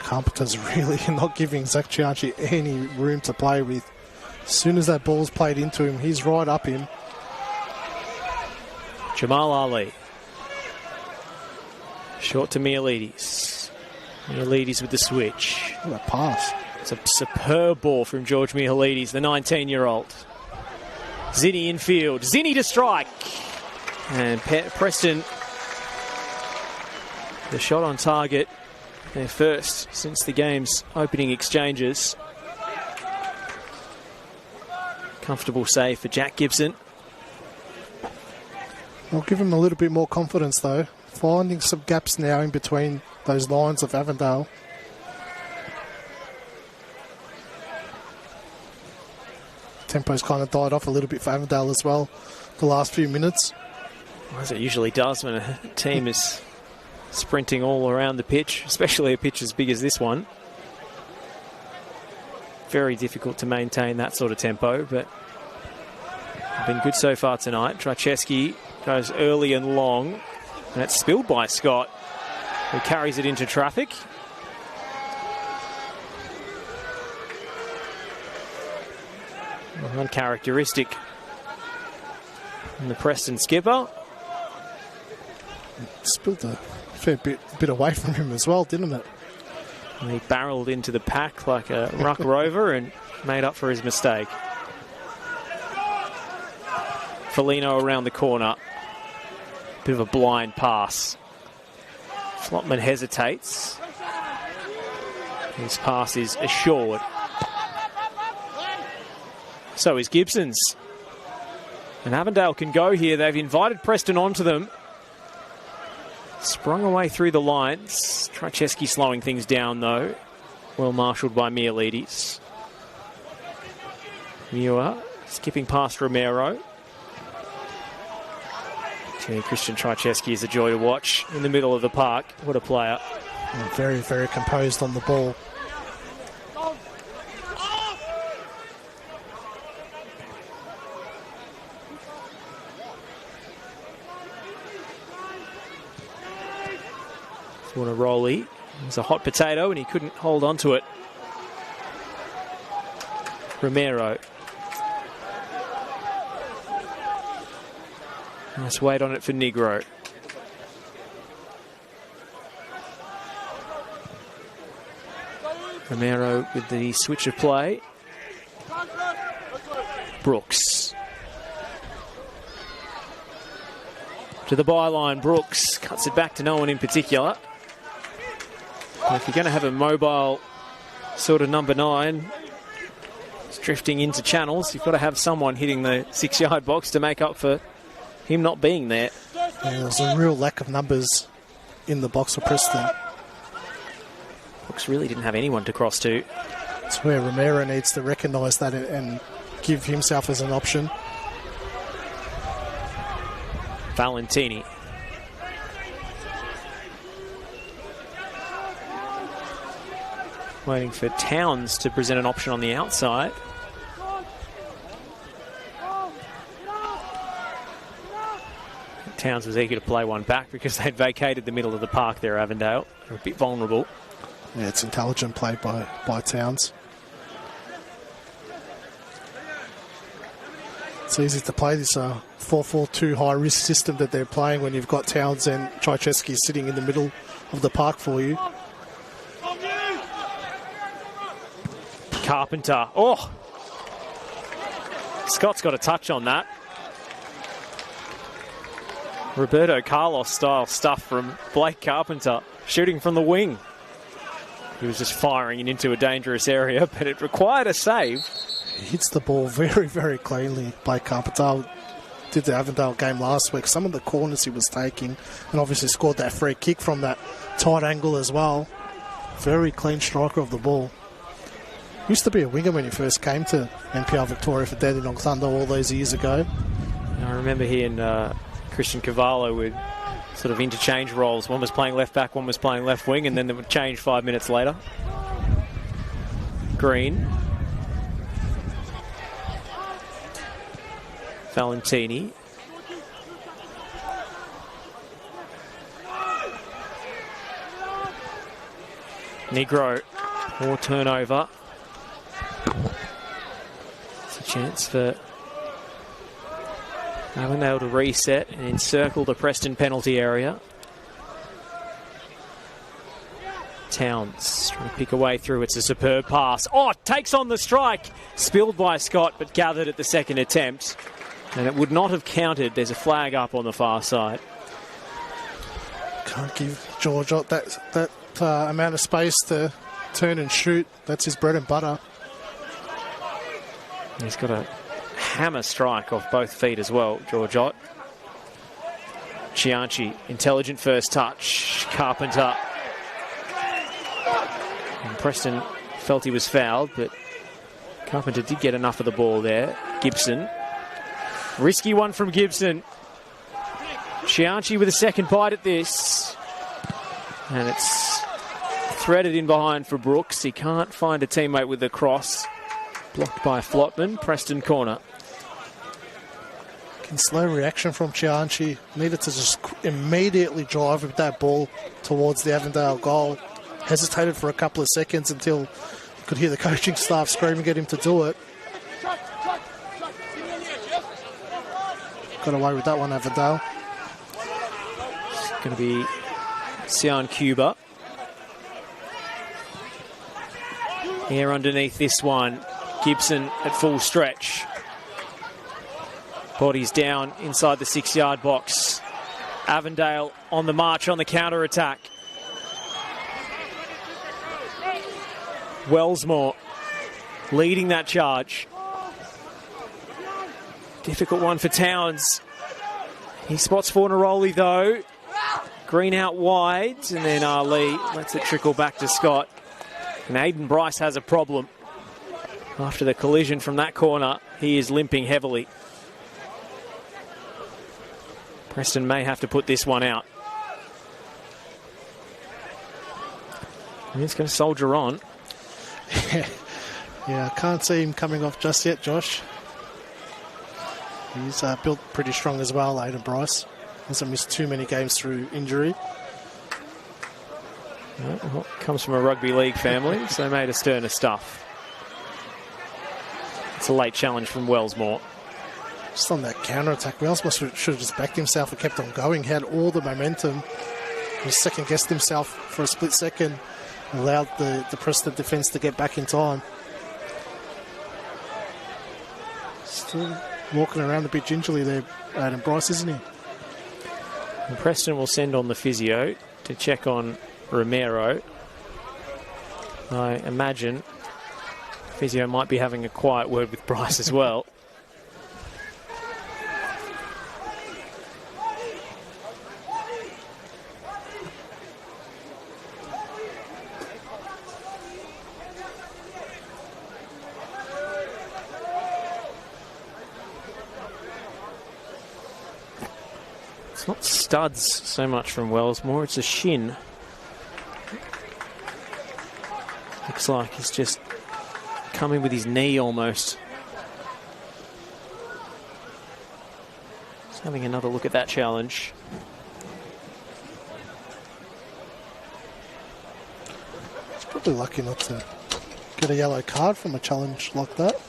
Carpenter's really not giving Zach Cianci any room to play with. As soon as that ball's played into him, he's right up him. Jamal Ali. Short to Mialides. Mialides with the switch. What a pass. It's a superb ball from George Mialides, the 19-year-old. Zinni infield. Zinni to strike. And Preston, the shot on target, their first since the game's opening exchanges. Comfortable save for Jack Gibson. I'll give him a little bit more confidence though. Finding some gaps now in between those lines of Avondale. Tempo's kind of died off a little bit for Avondale as well the last few minutes. As it usually does when a team is sprinting all around the pitch, especially a pitch as big as this one. Very difficult to maintain that sort of tempo, but been good so far tonight. Trzaskowski goes early and long, and it's spilled by Scott, who carries it into traffic. Uncharacteristic from the Preston skipper. It spilled a fair bit away from him as well, didn't it? And he barreled into the pack like a ruck rover and made up for his mistake. Foligno around the corner. Bit of a blind pass. Flotman hesitates. His pass is assured. So is Gibson's. And Avondale can go here. They've invited Preston onto them. Sprung away through the lines. Trycheski slowing things down, though. Well marshalled by Mialides. Muir skipping past Romero. Christian Trycheski is a joy to watch in the middle of the park. What a player. Very, very composed on the ball. Fornaroli. It was a hot potato and he couldn't hold on to it. Romero. Nice weight on it for Negro. Romero with the switch of play. Brooks. To the byline, Brooks cuts it back to no one in particular. But if you're going to have a mobile sort of number 9 drifting into channels, you've got to have someone hitting the 6-yard box to make up for him not being there. Yeah, there's a real lack of numbers in the box for Preston. Brooks really didn't have anyone to cross to. It's where Romero needs to recognise that and give himself as an option. Valentini. Waiting for Towns to present an option on the outside. Towns was eager to play one back because they'd vacated the middle of the park there, Avondale. They're a bit vulnerable. Yeah, it's intelligent play by Towns. It's easy to play this 4-4-2 high-risk system that they're playing when you've got Towns and Trycheski sitting in the middle of the park for you. Carpenter. Oh! Scott's got a touch on that. Roberto Carlos style stuff from Blake Carpenter, shooting from the wing. He was just firing it into a dangerous area, but it required a save. He hits the ball very, very cleanly. Blake Carpenter did the Avondale game last week. Some of the corners he was taking, and obviously scored that free kick from that tight angle as well. Very clean striker of the ball. Used to be a winger when he first came to NPL Victoria for Dandenong Thunder all those years ago. I remember he and Christian Cavallo would sort of interchange roles. One was playing left back, one was playing left wing, and then they would change 5 minutes later. Green. Valentini. Negro. More turnover. It's a chance for Avondale to reset and encircle the Preston penalty area. Towns trying to pick a way through. It's a superb pass. Oh, takes on the strike. Spilled by Scott, but gathered at the second attempt. And it would not have counted. There's a flag up on the far side. Can't give George that amount of space to turn and shoot. That's his bread and butter. He's got a hammer strike off both feet as well, Georgiot. Cianci, intelligent first touch. Carpenter. And Preston felt he was fouled, but Carpenter did get enough of the ball there. Gibson. Risky one from Gibson. Cianci with a second bite at this. And it's threaded in behind for Brooks. He can't find a teammate with the cross. Blocked by Flotman. Preston corner. Slow reaction from Cianci. Needed to just immediately drive with that ball towards the Avondale goal. Hesitated for a couple of seconds until you could hear the coaching staff screaming at him to do it. Got away with that one, Avondale. It's going to be Sian Cuba. Here underneath this one. Gibson at full stretch. Bodies down inside the 6-yard box. Avondale on the march on the counter-attack. Wellsmore leading that charge. Difficult one for Towns. He spots Fornaroli though. Green out wide, and then Ali lets it trickle back to Scott. And Aiden Bryce has a problem. After the collision from that corner, he is limping heavily. Preston may have to put this one out. He's going to soldier on. Yeah, I can't see him coming off just yet, Josh. He's built pretty strong as well, Aiden Bryce. Hasn't missed too many games through injury. Well, comes from a rugby league family, so made of sterner stuff. It's a late challenge from Wellsmore. Just on that counter-attack, Wellsmore should have just backed himself and kept on going. He had all the momentum. He second-guessed himself for a split second. Allowed the Preston defence to get back in time. Still walking around a bit gingerly there, Aiden Bryce, isn't he? And Preston will send on the physio to check on Romero. I imagine physio might be having a quiet word with Bryce as well. It's not studs so much from Wellsmore, it's a shin. Looks like he's just coming with his knee almost. Just having another look at that challenge. He's probably lucky not to get a yellow card from a challenge like that.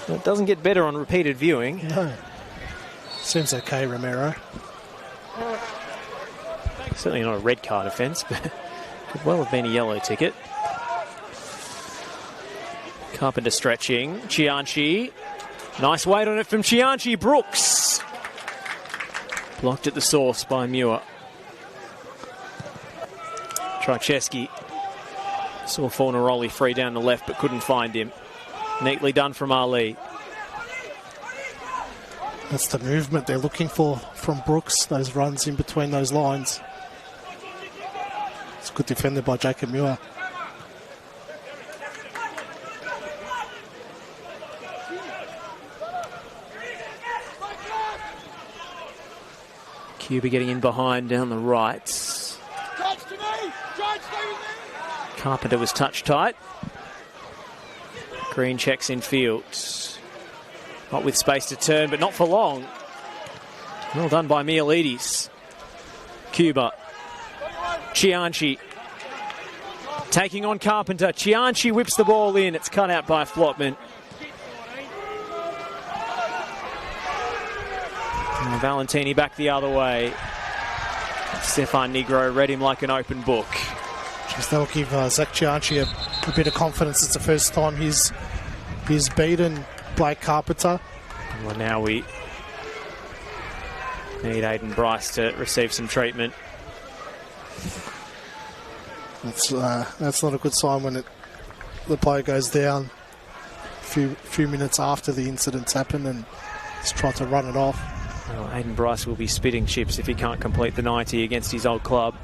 It doesn't get better on repeated viewing. No. Seems okay, Romero. Certainly not a red card offence, but could well have been a yellow ticket. Carpenter stretching. Chianchi. Nice weight on it from Chianchi. Brooks. Blocked at the source by Muir. Trycheski saw Fornaroli free down the left but couldn't find him. Neatly done from Ali. That's the movement they're looking for from Brooks, those runs in between those lines. It's good defended by Jacob Muir. Cuba getting in behind down the right. Carpenter was touch tight. Green checks in field. Not with space to turn, but not for long. Well done by Mielides. Cuba. Chianchi. Taking on Carpenter. Chianchi whips the ball in. It's cut out by Flotman. And Valentini back the other way. Stefan Negro read him like an open book. Just that'll give Zach Chianchi a bit of confidence. It's the first time he's beaten Blake Carpenter. Well, now we need Aiden Bryce to receive some treatment. That's not a good sign when the player goes down a few minutes after the incident's happened and he's tried to run it off. Well, Aiden Bryce will be spitting chips if he can't complete the 90 against his old club.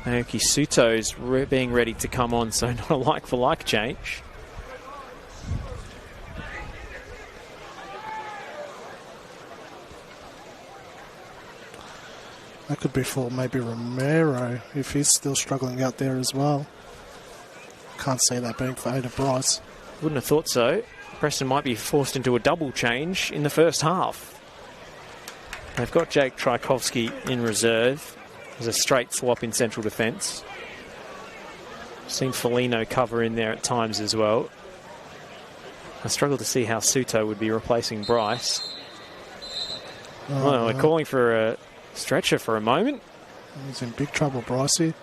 Naoki Suto's being ready to come on, so not a like-for-like change. That could be for maybe Romero, if he's still struggling out there as well. Can't see that being for Aiden Bryce. Wouldn't have thought so. Preston might be forced into a double change in the first half. They've got Jake Tchaikovsky in reserve. There's a straight swap in central defence. Seen Foligno cover in there at times as well. I struggle to see how Suto would be replacing Bryce. Well, we're calling for a stretcher for a moment. He's in big trouble, Bryce here.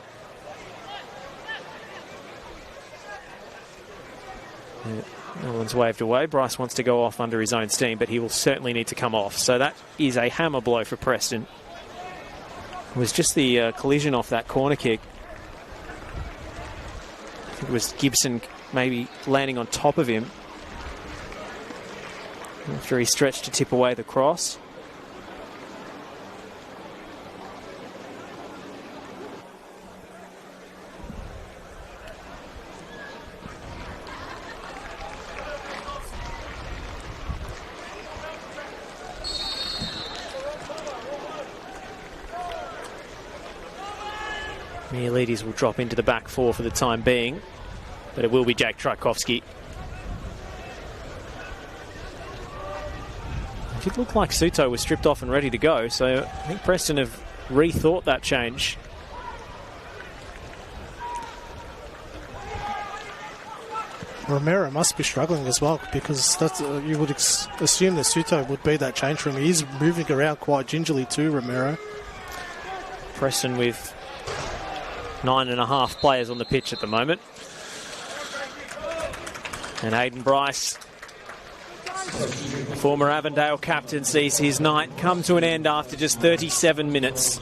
No one's waved away. Bryce wants to go off under his own steam, but he will certainly need to come off. So that is a hammer blow for Preston. It was just the collision off that corner kick. I think it was Gibson maybe landing on top of him after he stretched to tip away the cross. Mielides will drop into the back four for the time being, but it will be Jack Trajkovski. It did look like Suto was stripped off and ready to go, so I think Preston have rethought that change. Romero must be struggling as well, because that's you would assume that Suto would be that change for him. He's moving around quite gingerly too, Romero. Preston with 9.5 players on the pitch at the moment. And Aiden Bryce, former Avondale captain, sees his night come to an end after just 37 minutes.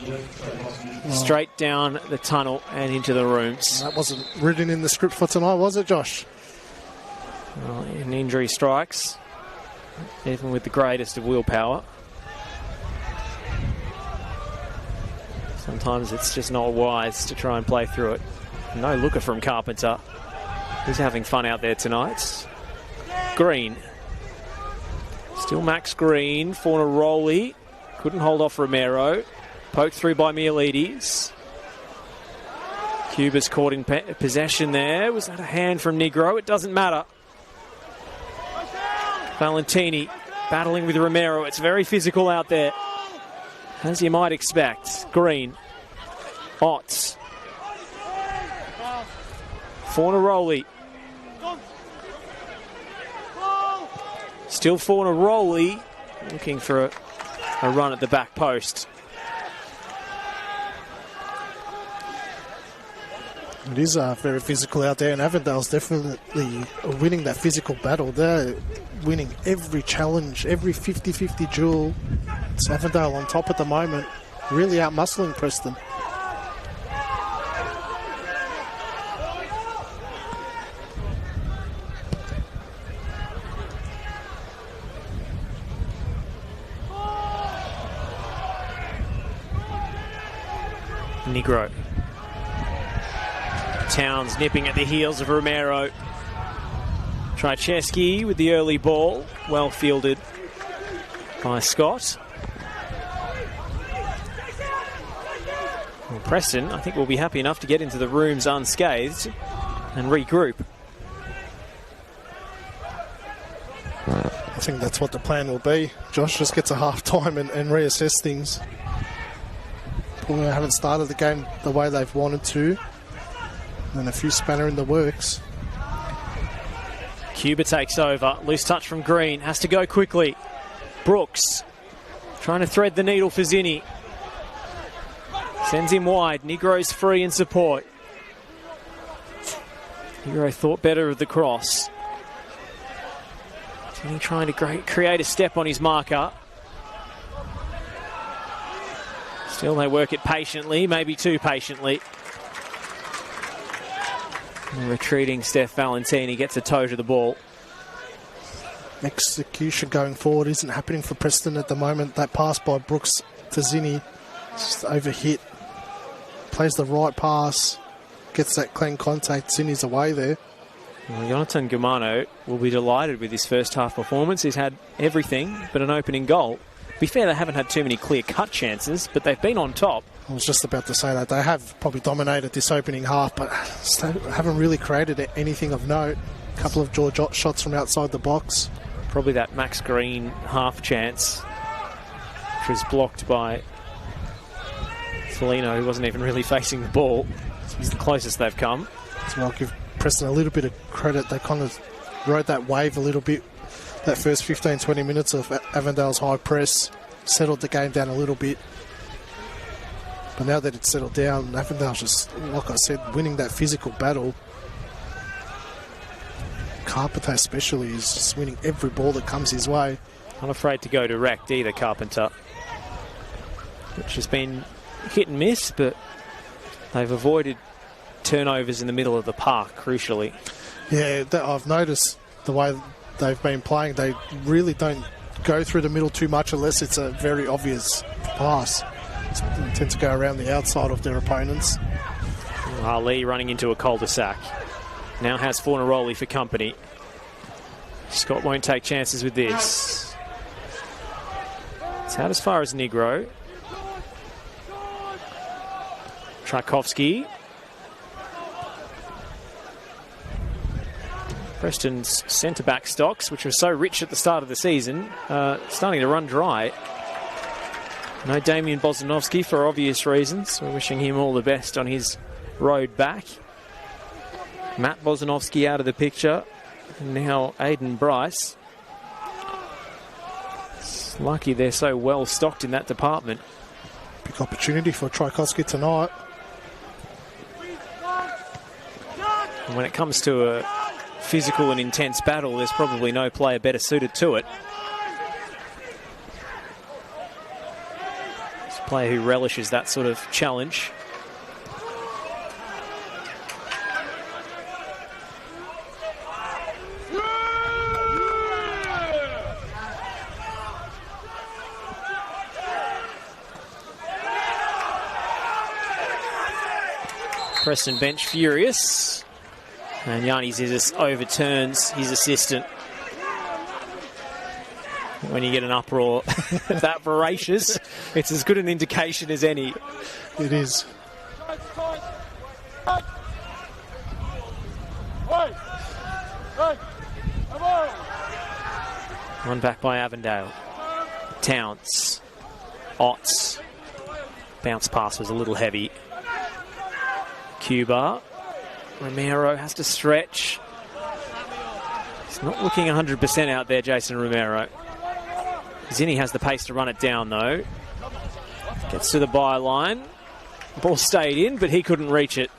Straight down the tunnel and into the rooms. That wasn't written in the script for tonight, was it, Josh? Well, an injury strikes, even with the greatest of willpower. Sometimes it's just not wise to try and play through it. No looker from Carpenter. He's having fun out there tonight. Green. Still Max Green. Fornaroli. Couldn't hold off Romero. Poked through by Mielides. Cuba's caught in possession there. Was that a hand from Negro? It doesn't matter. Valentini battling with Romero. It's very physical out there, as you might expect. Green. Otts. Fornaroli. Still Fornaroli. Looking for a run at the back post. It is very physical out there, and Avondale's definitely winning that physical battle. They're winning every challenge, every 50-50 duel. It's Avondale on top at the moment, really out-muscling Preston. Negro. Towns nipping at the heels of Romero. Trajkovski with the early ball, well fielded by Scott. Well, Preston, I think, will be happy enough to get into the rooms unscathed and regroup. I think that's what the plan will be. Josh just gets a half-time and reassess things. Probably haven't started the game the way they've wanted to. And a few spanner in the works. Cuba takes over. Loose touch from Green. Has to go quickly. Brooks trying to thread the needle for Zinni. Sends him wide. Negro's free in support. Negro thought better of the cross. Zinni trying to create a step on his marker. Still they work it patiently, maybe too patiently. The retreating Steph Valentini gets a toe to the ball. Execution going forward isn't happening for Preston at the moment. That pass by Brooks to Zinni, just overhit. Plays the right pass, gets that clean contact. Zinni's away there. Well, Jonathan Gumano will be delighted with his first half performance. He's had everything but an opening goal. To be fair, they haven't had too many clear-cut chances, but they've been on top. I was just about to say that. They have probably dominated this opening half, but haven't really created anything of note. A couple of George shots from outside the box. Probably that Max Green half chance, which was blocked by Felino, who wasn't even really facing the ball. He's the closest they've come. So I'll give Preston a little bit of credit. They kind of rode that wave a little bit. That first 15-20 minutes of Avondale's high press settled the game down a little bit. But now that it's settled down, Avondale's just, like I said, winning that physical battle. Carpenter especially is just winning every ball that comes his way. Not afraid to go direct either, Carpenter. Which has been hit and miss, but they've avoided turnovers in the middle of the park, crucially. Yeah, I've noticed the way they've been playing, they really don't go through the middle too much unless it's a very obvious pass. They tend to go around the outside of their opponents. Ali running into a cul-de-sac. Now has Fornaroli for company. Scott won't take chances with this. It's out as far as Negro. Tchaikovsky. Preston's centre-back stocks, which were so rich at the start of the season, starting to run dry. No Damian Bozanovsky for obvious reasons. We're wishing him all the best on his road back. Matt Bozanovsky out of the picture. And now Aiden Bryce. It's lucky they're so well stocked in that department. Big opportunity for Tchaikovsky tonight. And when it comes to a physical and intense battle, there's probably no player better suited to it. It's a player who relishes that sort of challenge. Preston bench furious. And Yanni Zizis overturns his assistant. When you get an uproar that voracious, it's as good an indication as any. It is. One back by Avondale. Towns. Otts. Bounce pass was a little heavy. Cuba. Romero has to stretch. He's not looking 100% out there, Jason Romero. Zinni has the pace to run it down, though. Gets to the byline. Ball stayed in, but he couldn't reach it.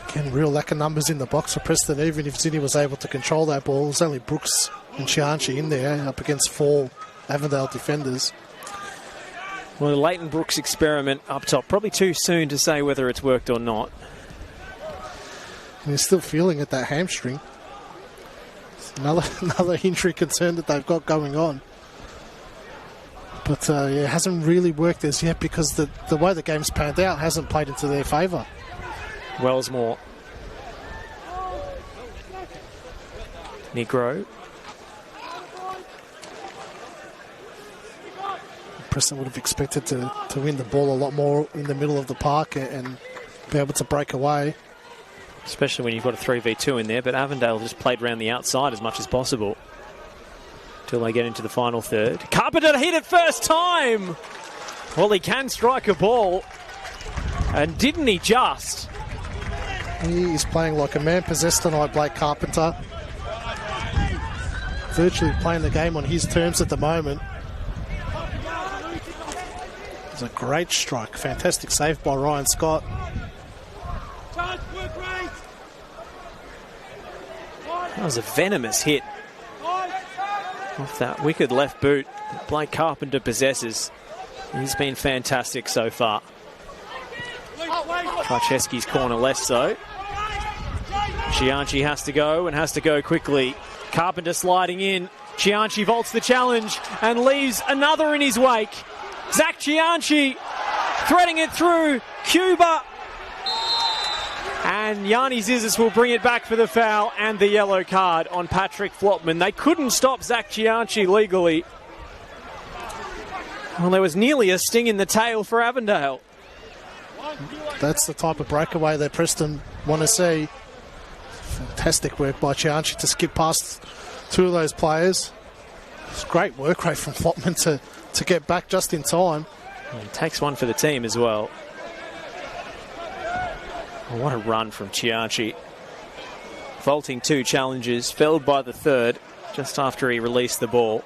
Again, real lack of numbers in the box for Preston. Even if Zinni was able to control that ball, it was only Brooks and Chianchi in there up against 4 Avondale defenders. Well, the Leighton Brooks experiment up top. Probably too soon to say whether it's worked or not. And he's still feeling at that hamstring. It's another injury concern that they've got going on. But it hasn't really worked as yet because the way the game's panned out hasn't played into their favour. Wellsmore. Negro. Preston would have expected to win the ball a lot more in the middle of the park and be able to break away. Especially when you've got a 3v2 in there, but Avondale just played around the outside as much as possible till they get into the final third. Carpenter hit it first time! Well, he can strike a ball, and didn't he just? He is playing like a man possessed tonight, Blake Carpenter. Virtually playing the game on his terms at the moment. It's a great strike. Fantastic save by Ryan Scott. That was a venomous hit off that wicked left boot that Blake Carpenter possesses. He's been fantastic so far. Krajewski's corner left so. Chianchi has to go and has to go quickly. Carpenter sliding in. Chianchi vaults the challenge and leaves another in his wake. Zach Chianchi threading it through. Cuba. And Yanni Zizis will bring it back for the foul and the yellow card on Patrick Flopman. They couldn't stop Zach Chianchi legally. Well, there was nearly a sting in the tail for Avondale. That's the type of breakaway that Preston want to see. Fantastic work by Chianchi to skip past 2 of those players. It's great work rate from Flopman to get back just in time. And he takes one for the team as well. Oh, what a run from Chianchi. Vaulting 2 challenges, felled by the third just after he released the ball.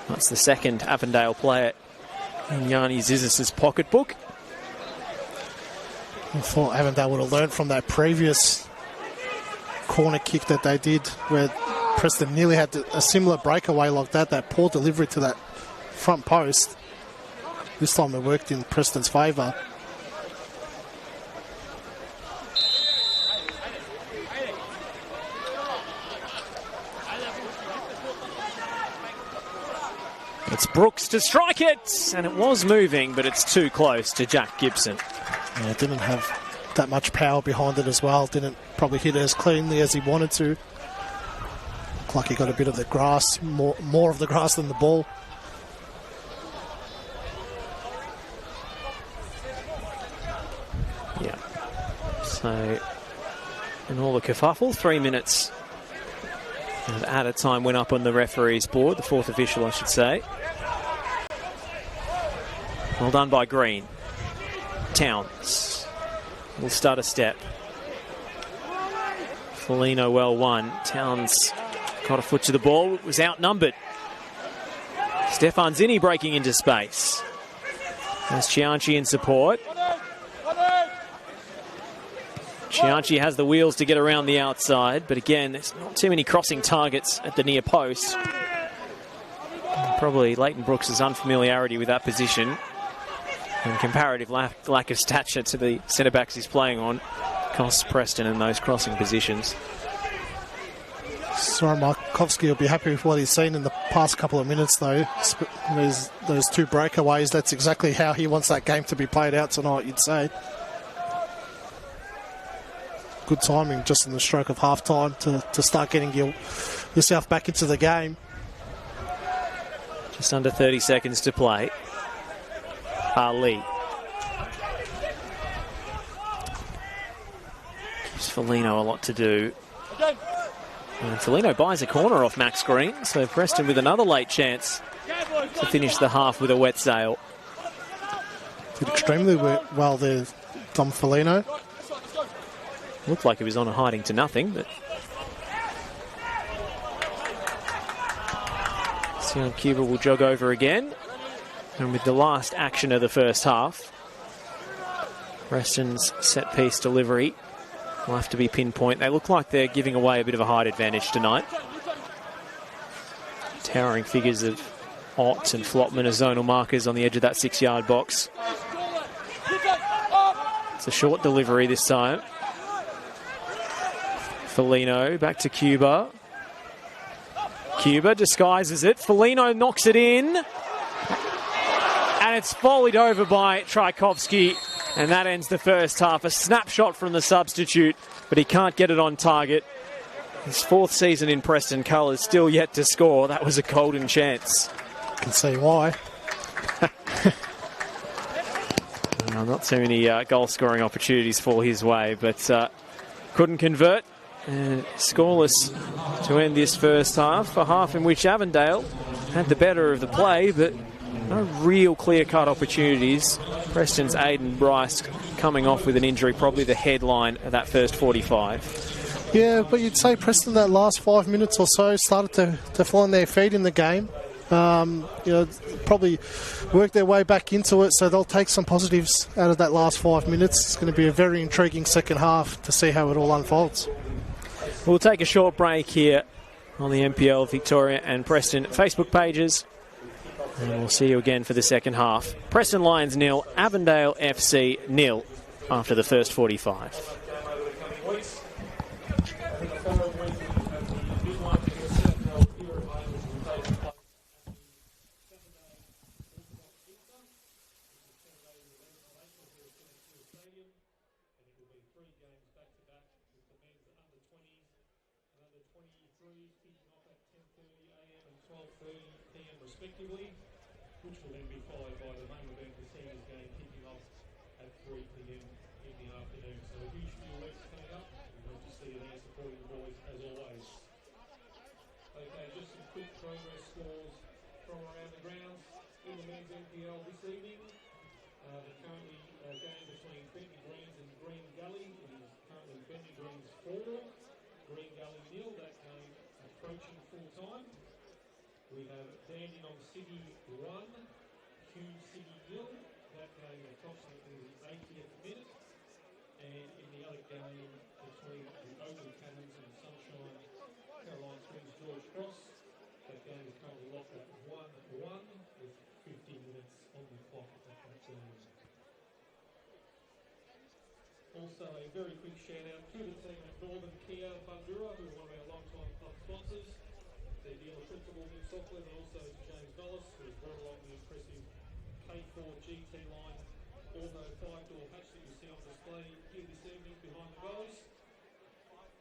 That's the second Avondale player in Yanni Zizis' pocketbook. I thought Avondale would have learned from that previous corner kick that they did where Preston nearly had a similar breakaway like that poor delivery to that front post. This time it worked in Preston's favour. It's Brooks to strike it, and it was moving, but it's too close to Jack Gibson. Yeah, didn't have that much power behind it as well. Didn't probably hit it as cleanly as he wanted to. Looked like he got a bit of the grass, more of the grass than the ball. Yeah. So, in all the kerfuffle, 3 minutes of added time went up on the referee's board, the fourth official, I should say. Well done by Green. Towns will start a step. Foligno well won. Towns got a foot to the ball, was outnumbered. Stefan Zinni breaking into space. There's Cianci in support. Cianci has the wheels to get around the outside, but again, there's not too many crossing targets at the near post. Probably Leighton Brooks' unfamiliarity with that position and comparative lack of stature to the centre-backs he's playing on costs Preston in those crossing positions. Soren Markovski will be happy with what he's seen in the past couple of minutes, though. Those two breakaways, that's exactly how he wants that game to be played out tonight, you'd say. Good timing just in the stroke of half-time to start getting yourself back into the game. Just under 30 seconds to play. Ali. Gives Foligno a lot to do. And Foligno buys a corner off Max Green, so Preston with another late chance to finish the half with a wet sail. Did extremely well there, Dom Foligno. Looked like he was on a hiding to nothing, but Sion Cuba will jog over again. And with the last action of the first half, Preston's set-piece delivery will have to be pinpoint. They look like they're giving away a bit of a height advantage tonight. Towering figures of Ott and Flopman as zonal markers on the edge of that 6-yard box. It's a short delivery this time. Foligno back to Cuba. Cuba disguises it. Foligno knocks it in. And it's volleyed over by Tchaikovsky. And that ends the first half. A snapshot from the substitute, but he can't get it on target. His fourth season in Preston colours, still yet to score. That was a golden chance. Can see why. Not too many goal-scoring opportunities fall his way, but couldn't convert. And scoreless to end this first half. A half in which Avondale had the better of the play, but no real clear-cut opportunities. Preston's Aiden Bryce coming off with an injury, probably the headline of that first 45. Yeah, but you'd say Preston that last 5 minutes or so started to find their feet in the game. Probably work their way back into it, so they'll take some positives out of that last 5 minutes. It's going to be a very intriguing second half to see how it all unfolds. We'll take a short break here on the NPL Victoria and Preston Facebook pages. And we'll see you again for the second half. Preston Lions 0, Avondale FC 0 after the first 45. Respectively, which will then be followed by the main event, the seniors game, kicking off at 3 p.m. in the afternoon. So a huge few weeks coming up. We hope to see you there supporting the boys as always. Okay, just some quick progress scores from around the grounds in the men's NPL this evening. The currently game between Bentley Greens and Green Gully. It is currently Bentley Greens 4, Green Gully 0. That game approaching full time. We have Dandenong City 1, Hume City 0. That game approximately the 80th minute. And in the other game between the Oakland Cannons and Sunshine, Caroline Springs George Cross, that game is currently locked at 1-1 with 50 minutes on the clock at that time. Also, a very quick shout out to the team at Northern Kia Bundura, who are one of our long-time club sponsors. Their dealer principal, Nick Software, but also James Dulles, who has brought along the impressive K4 GT line auto 5-door hatch that you see on display here this evening behind the goals.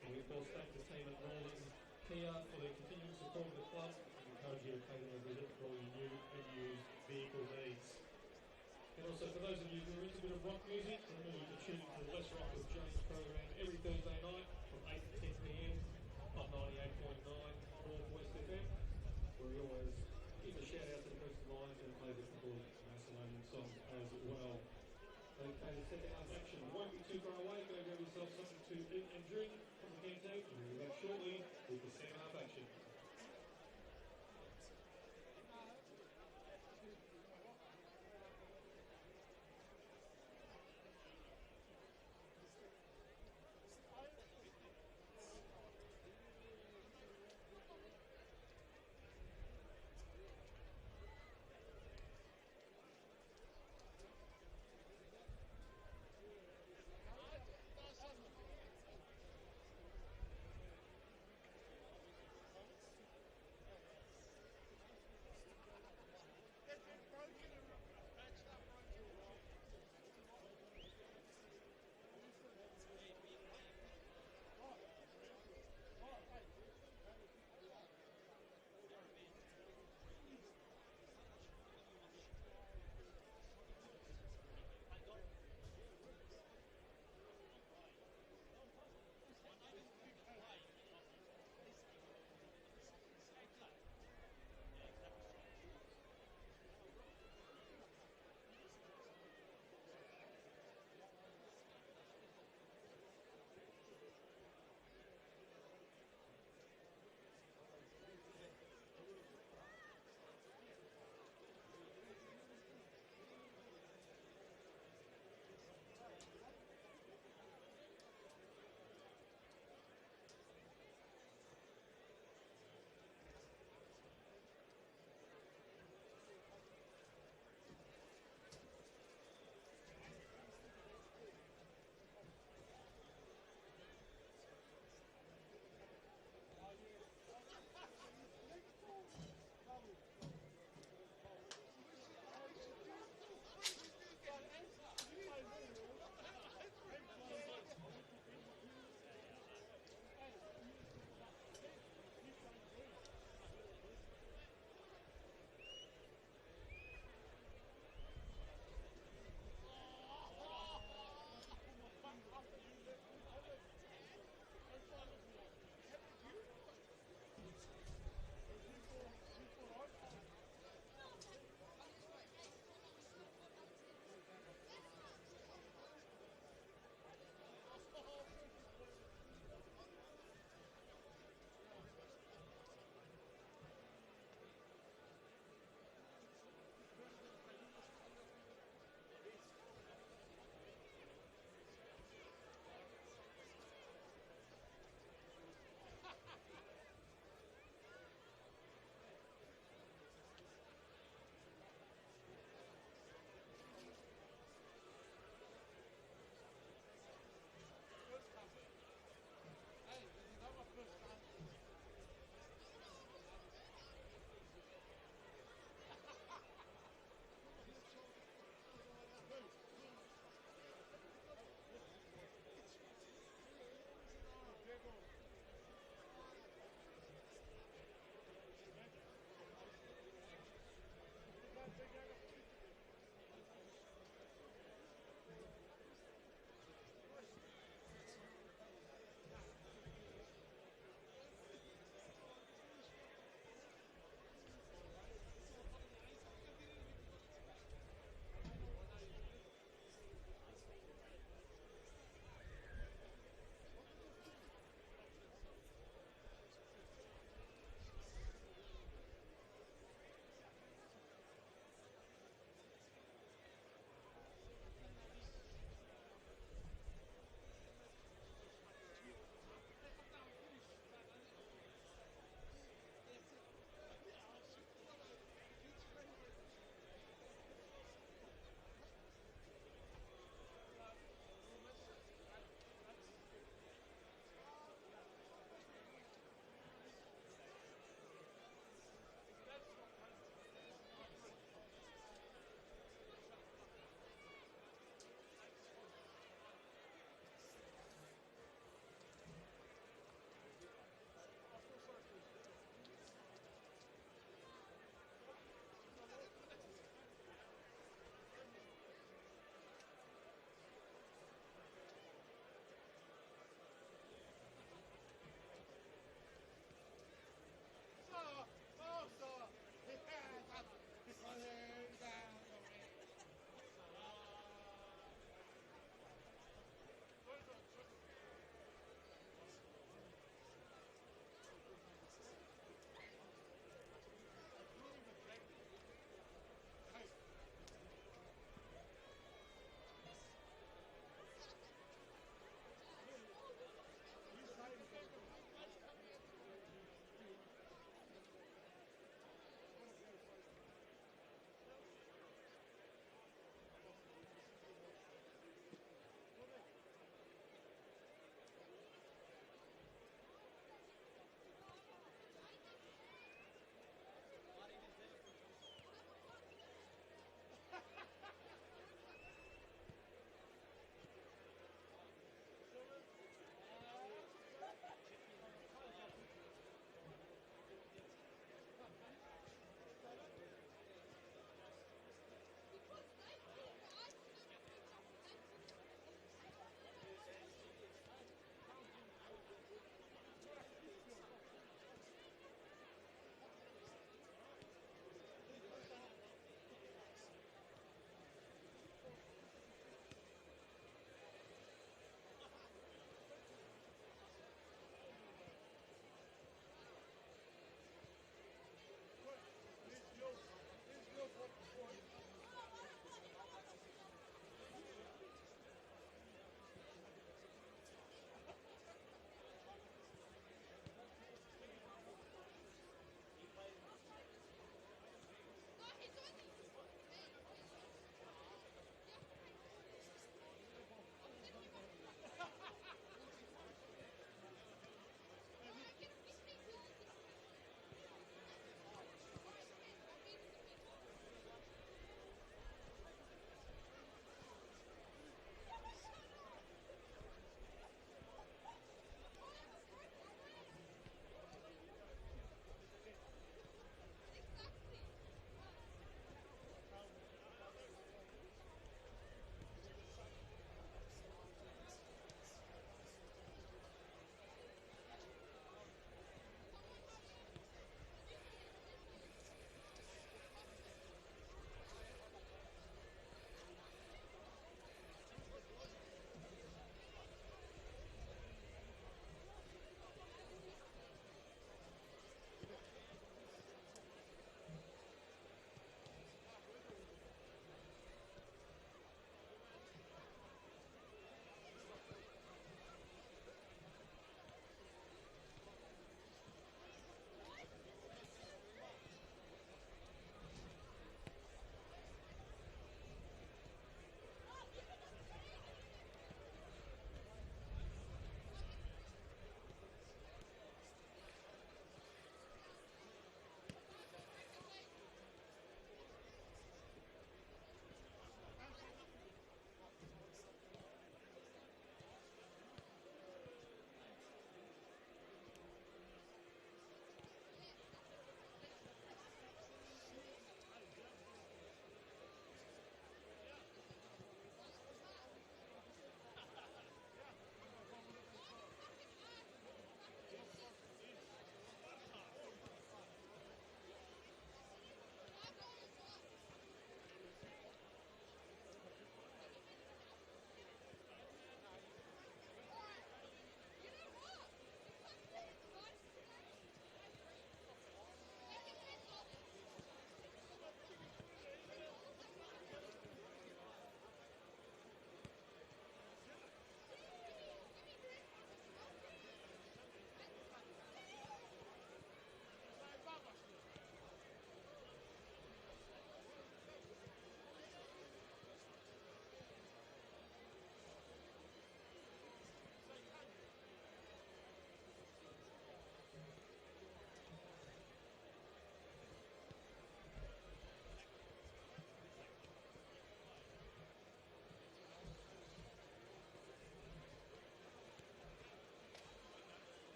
And we of course thank the team at Northern Kia for their continued support of the club and encourage you to pay them a visit for all your new and used vehicle needs. And also for those of you who are into a bit of rock music, remember you can tune into the Let's Rock with James program every Thursday night from 8 to 10 p.m. on 98.9 North West FM, where we always give a shout out to the Preston Lions and play a couple of Alamine songs as well. Okay, the second half action won't be too far away. Go grab yourself something to eat and drink from the canteen, and we'll be back shortly with the second half action.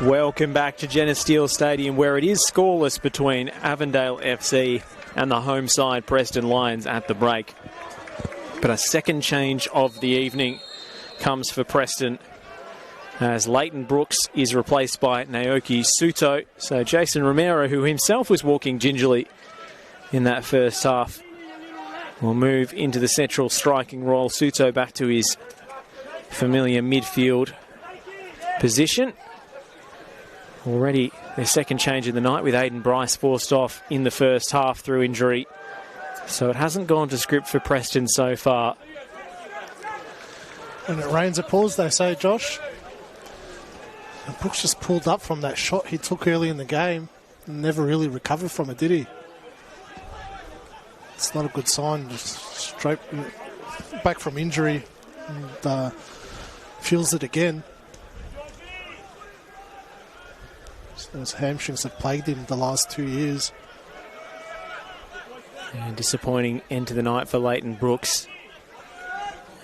Welcome back to Geneseo Stadium, where it is scoreless between Avondale FC and the home side Preston Lions at the break. But a second change of the evening comes for Preston as Leighton Brooks is replaced by Naoki Suto. So Jason Romero, who himself was walking gingerly in that first half, will move into the central striking role. Suto back to his familiar midfield position. Already their second change of the night, with Aiden Bryce forced off in the first half through injury. So it hasn't gone to script for Preston so far. When it rains, it pours, they say, Josh. And Brooks just pulled up from that shot he took early in the game and never really recovered from it, did he? It's not a good sign. Just straight back from injury and feels it again. Those hamstrings have plagued him the last 2 years. And disappointing end to the night for Leighton Brooks.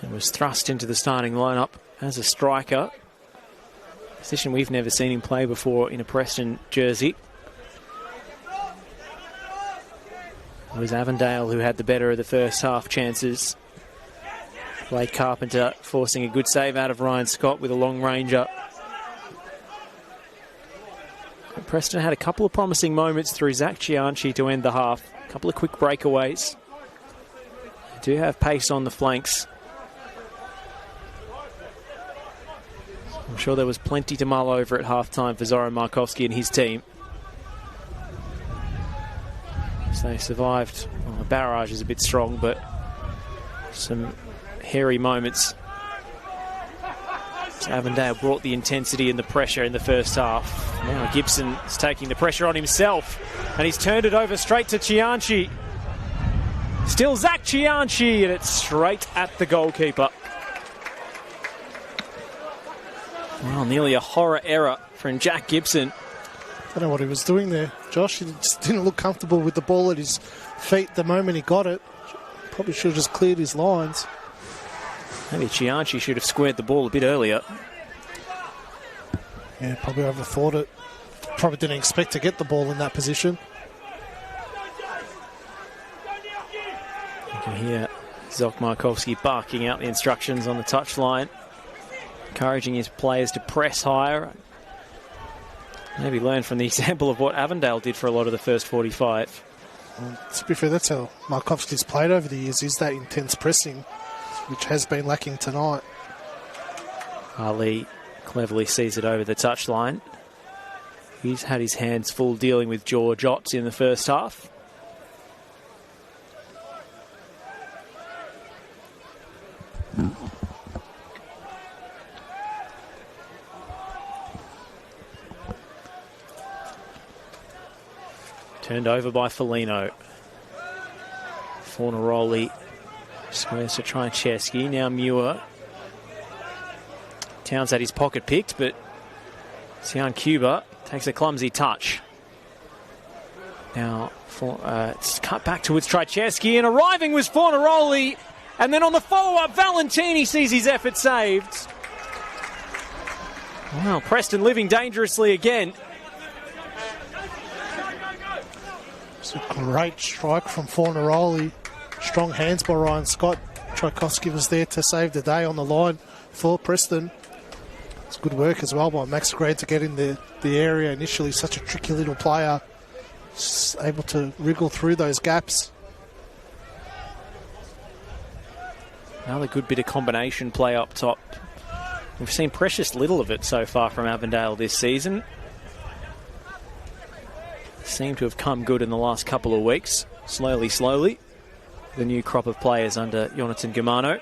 And was thrust into the starting lineup as a striker. Position we've never seen him play before in a Preston jersey. It was Avondale who had the better of the first half chances. Blake Carpenter forcing a good save out of Ryan Scott with a long ranger. Preston had a couple of promising moments through Zach Cianci to end the half. A couple of quick breakaways. They do have pace on the flanks. I'm sure there was plenty to mull over at half-time for Zoran Markovski and his team. So they survived. Well, the barrage is a bit strong, but some hairy moments. So Avondale brought the intensity and the pressure in the first half. Now Gibson is taking the pressure on himself, and he's turned it over straight to Cianci. Still Zach Cianci, and it's straight at the goalkeeper. Well, nearly a horror error from Jack Gibson. I don't know what he was doing there, Josh. He just didn't look comfortable with the ball at his feet the moment he got it. Probably should have just cleared his lines. Maybe Cianci should have squared the ball a bit earlier. Yeah, probably overthought it. Probably didn't expect to get the ball in that position. You can hear Zok Markovski barking out the instructions on the touchline, encouraging his players to press higher. Maybe learn from the example of what Avondale did for a lot of the first 45. Well, to be fair, that's how Markovski's played over the years, is that intense pressing, which has been lacking tonight. Ali cleverly sees it over the touchline. He's had his hands full dealing with George Otts in the first half. Turned over by Foligno. Fornaroli squares to Trajczewski. Now Muir. Towns had his pocket picked, but Sian Cuba takes a clumsy touch. Now it's cut back towards Trajczewski, and arriving was Fornaroli. And then on the follow-up, Valentini sees his effort saved. Wow, Preston living dangerously again. It's a great strike from Fornaroli. Strong hands by Ryan Scott. Trajczewski was there to save the day on the line for Preston. It's good work as well by Max Gray to get in the area initially. Such a tricky little player. Just able to wriggle through those gaps. Another good bit of combination play up top. We've seen precious little of it so far from Avondale this season. Seem to have come good in the last couple of weeks. Slowly. The new crop of players under Jonathan Germano.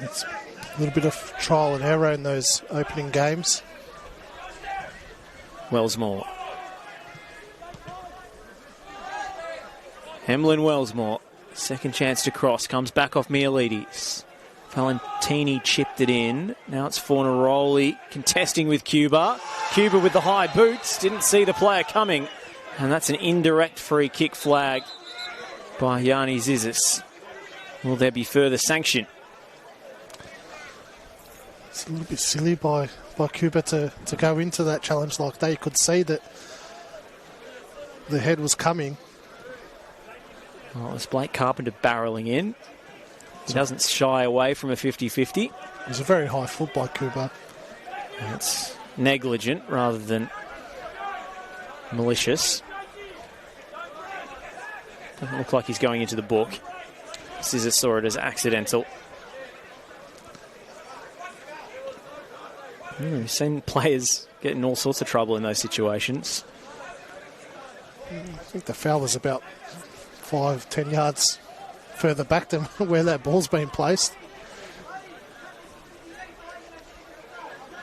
It's a little bit of trial and error in those opening games. Wellsmore. Emlyn Wellsmore. Second chance to cross. Comes back off Mielides. Valentini chipped it in. Now it's Fornaroli contesting with Cuba. Cuba with the high boots. Didn't see the player coming. And that's an indirect free kick flag by Yanni Zizis. Will there be further sanction? It's a little bit silly by by Cuba to go into that challenge like that. You could see that the head was coming. Well, it's Blake Carpenter barreling in. He doesn't shy away from a 50-50. It was a very high foot by Cuba. It's negligent rather than malicious. Doesn't look like he's going into the book. Scissor saw it as accidental. We've seen players get in all sorts of trouble in those situations. I think the foul was about 5-10 yards further back than where that ball's been placed.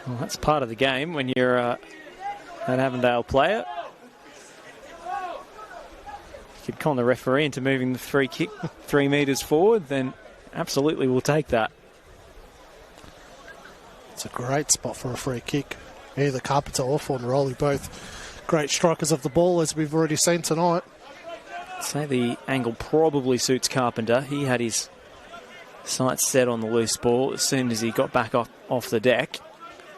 Well, that's part of the game when you're an Avondale player. If you could con the referee into moving the free kick 3 metres forward, then absolutely we'll take that. It's a great spot for a free kick. Either Carpenter or Fornaroli, both great strikers of the ball, as we've already seen tonight. I'd say the angle probably suits Carpenter. He had his sights set on the loose ball as soon as he got back off the deck.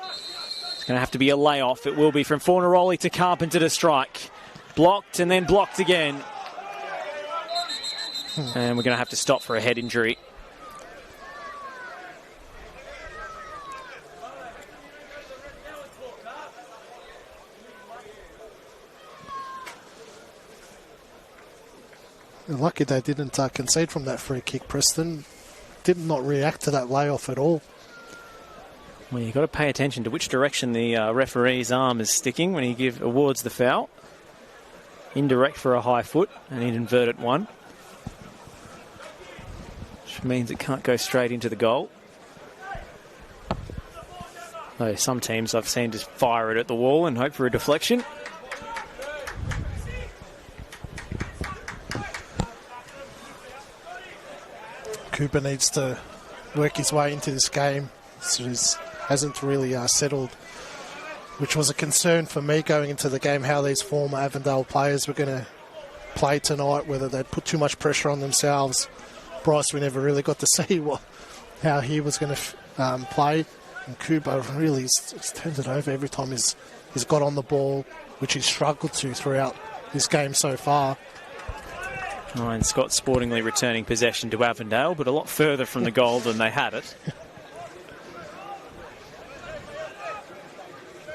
It's going to have to be a layoff. It will be from Fornaroli to Carpenter to strike. Blocked and then blocked again. And we're going to have to stop for a head injury. They're lucky they didn't concede from that free kick. Preston did not react to that layoff at all. Well, you've got to pay attention to which direction the referee's arm is sticking when he awards the foul. Indirect for a high foot and an inverted one, which means it can't go straight into the goal. Though some teams I've seen just fire it at the wall and hope for a deflection. Cooper needs to work his way into this game. So he hasn't really settled, which was a concern for me going into the game, how these former Avondale players were going to play tonight, whether they'd put too much pressure on themselves. Bryce, we never really got to see how he was going to play. And Cooper really has turned it over every time he's got on the ball, which he's struggled to throughout this game so far. And Scott sportingly returning possession to Avondale, but a lot further from the goal than they had it.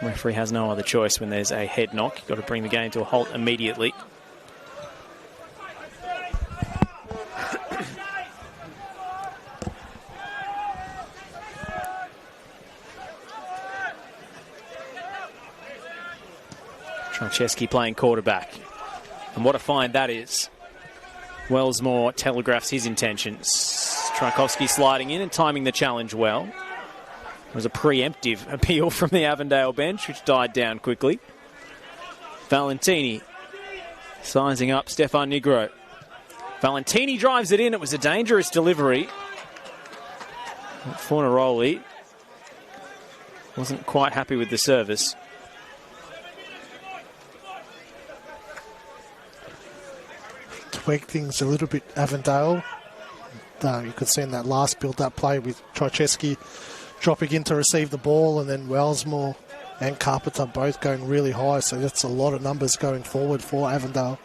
Referee has no other choice when there's a head knock. You've got to bring the game to a halt immediately. Trancheski playing quarterback. And what a find that is. Wellsmore telegraphs his intentions. Tchaikovsky sliding in and timing the challenge well. It was a preemptive appeal from the Avondale bench, which died down quickly. Valentini sizing up Stefan Negro. Valentini drives it in. It was a dangerous delivery. Fornaroli wasn't quite happy with the service. Tweak things a little bit, Avondale. You could see in that last build-up play with Tchaikovsky dropping in to receive the ball, and then Wellsmore and Carpenter both going really high, so that's a lot of numbers going forward for Avondale.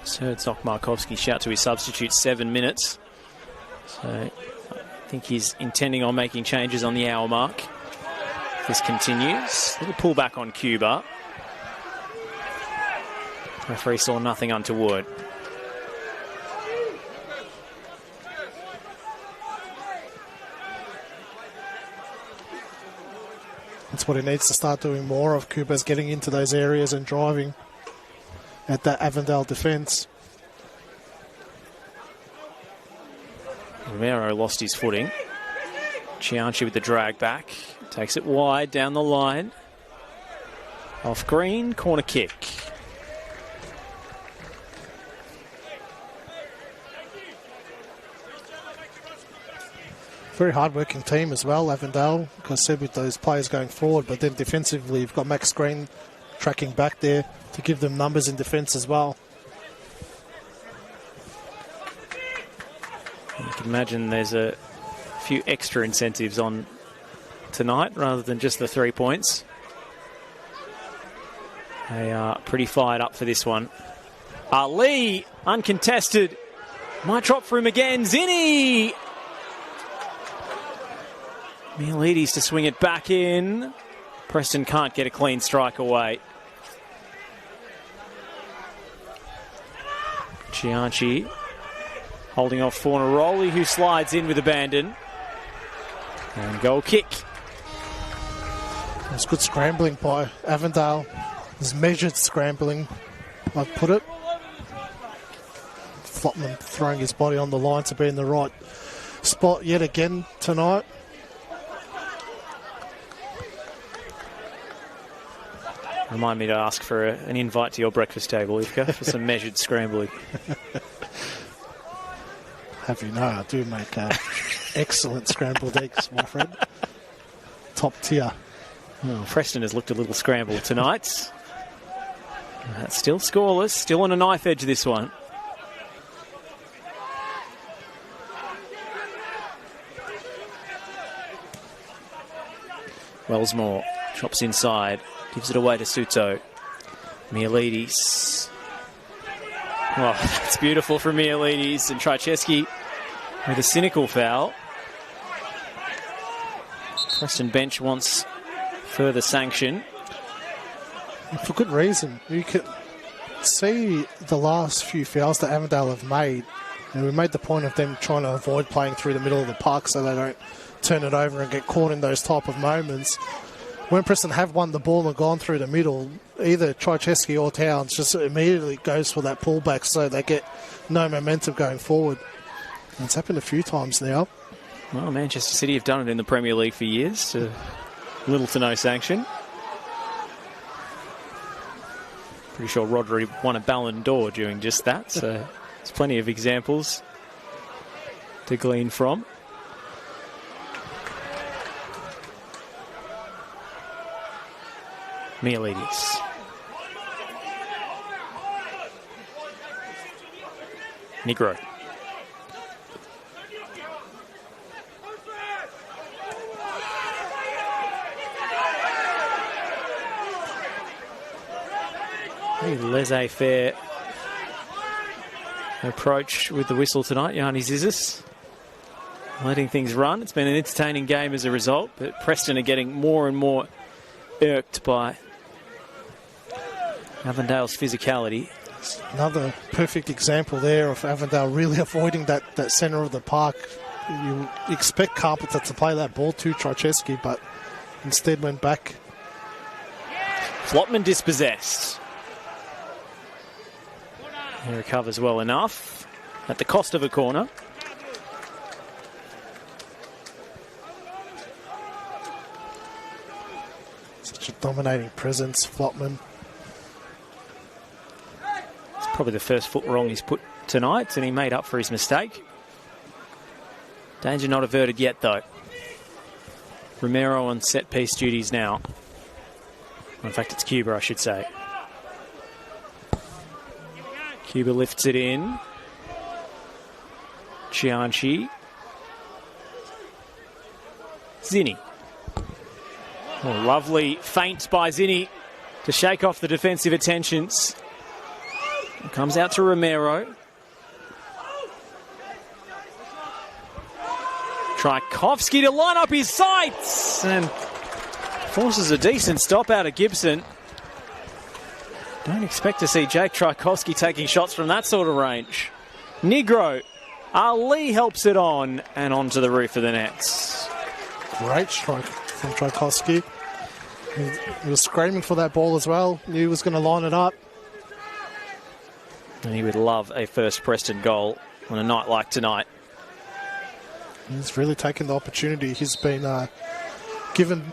Just heard Zoc Markovski shout to his substitute 7 minutes. So I think he's intending on making changes on the hour mark. This continues. Little pullback on Cuba. Referee saw nothing untoward. That's what he needs to start doing more of. Cooper's getting into those areas and driving at that Avondale defence. Romero lost his footing. Cianci with the drag back. Takes it wide down the line. Off green, corner kick. Very hard-working team as well, Avondale, like I said, with those players going forward, but then defensively you've got Max Green tracking back there to give them numbers in defence as well. You can imagine there's a few extra incentives on tonight rather than just the 3 points. They are pretty fired up for this one. Ali, uncontested. Might drop for him again. Zinni! Mielides to swing it back in. Preston can't get a clean strike away. Cianci holding off Fornaroli, who slides in with abandon. And goal kick. It's good scrambling by Avondale. It's measured scrambling, I'd put it. Flopman throwing his body on the line to be in the right spot yet again tonight. Remind me to ask for an invite to your breakfast table, Ivka, for some measured scrambling. Have you know, I do make excellent scrambled eggs, my friend. Top tier. Well, Preston has looked a little scrambled tonight. That's still scoreless, still on a knife edge this one. Wellsmore chops inside, gives it away to Suto. Mielides. Oh, that's beautiful from Mielides, and Trajewski with a cynical foul. Preston bench wants further sanction. For good reason. You can see the last few fouls that Avondale have made. And we made the point of them trying to avoid playing through the middle of the park so they don't turn it over and get caught in those type of moments. When Preston have won the ball and gone through the middle, either Trajewski or Towns just immediately goes for that pullback so they get no momentum going forward. And it's happened a few times now. Well, Manchester City have done it in the Premier League for years to little to no sanction. Pretty sure Rodri won a Ballon d'Or doing just that, so there's plenty of examples to glean from. Mielides. Negro. Laissez-faire approach with the whistle tonight, Yanni Zizis. Letting things run. It's been an entertaining game as a result, but Preston are getting more and more irked by Avondale's physicality. Another perfect example there of Avondale really avoiding that centre of the park. You expect Carpenter to play that ball to Trajewski, but instead went back. Flopman dispossessed. He recovers well enough at the cost of a corner. Such a dominating presence, Flopman. It's probably the first foot wrong he's put tonight, and he made up for his mistake. Danger not averted yet, though. Romero on set-piece duties now. In fact, it's Cuba, I should say. Cuba lifts it in. Cianci. Zinni. Oh, lovely feint by Zinni to shake off the defensive attentions. It comes out to Romero. Tchaikovsky to line up his sights and forces a decent stop out of Gibson. Don't expect to see Jake Tchaikovsky taking shots from that sort of range. Negro. Ali helps it on and onto the roof of the nets. Great strike from Tchaikovsky. He was screaming for that ball as well. Knew he was going to line it up. And he would love a first Preston goal on a night like tonight. He's really taken the opportunity. He's been given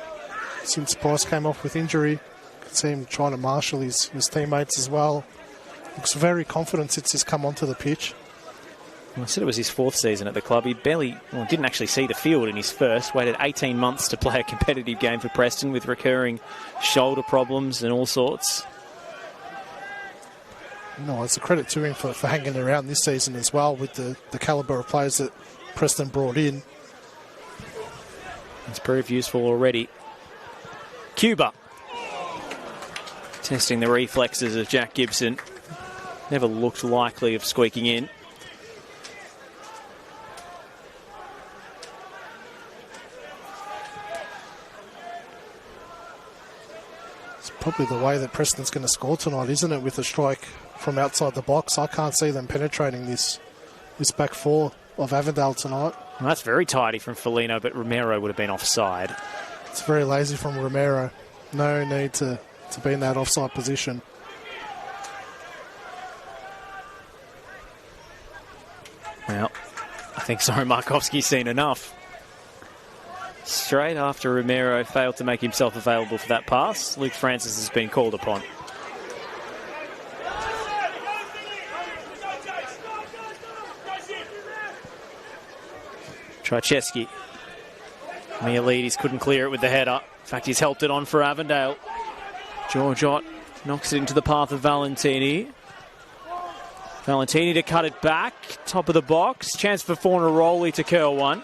since Bryce came off with injury. Could see him trying to marshal his teammates as well. Looks very confident since he's come onto the pitch. Well, I said it was his fourth season at the club. He didn't actually see the field in his first. Waited 18 months to play a competitive game for Preston with recurring shoulder problems and all sorts. No, it's a credit to him for hanging around this season as well with the calibre of players that Preston brought in. It's proved useful already. Cuba. Testing the reflexes of Jack Gibson. Never looked likely of squeaking in. It's probably the way that Preston's going to score tonight, isn't it, with a strike from outside the box. I can't see them penetrating this back four of Avondale tonight. Well, that's very tidy from Felino, but Romero would have been offside. It's very lazy from Romero. No need to be in that offside position. Well, I think Markovski's seen enough. Straight after Romero failed to make himself available for that pass, Luke Francis has been called upon. Trajewski. Mialides couldn't clear it with the header. In fact, he's helped it on for Avondale. George Ott knocks it into the path of Valentini. Valentini to cut it back. Top of the box. Chance for Fornaroli to curl one.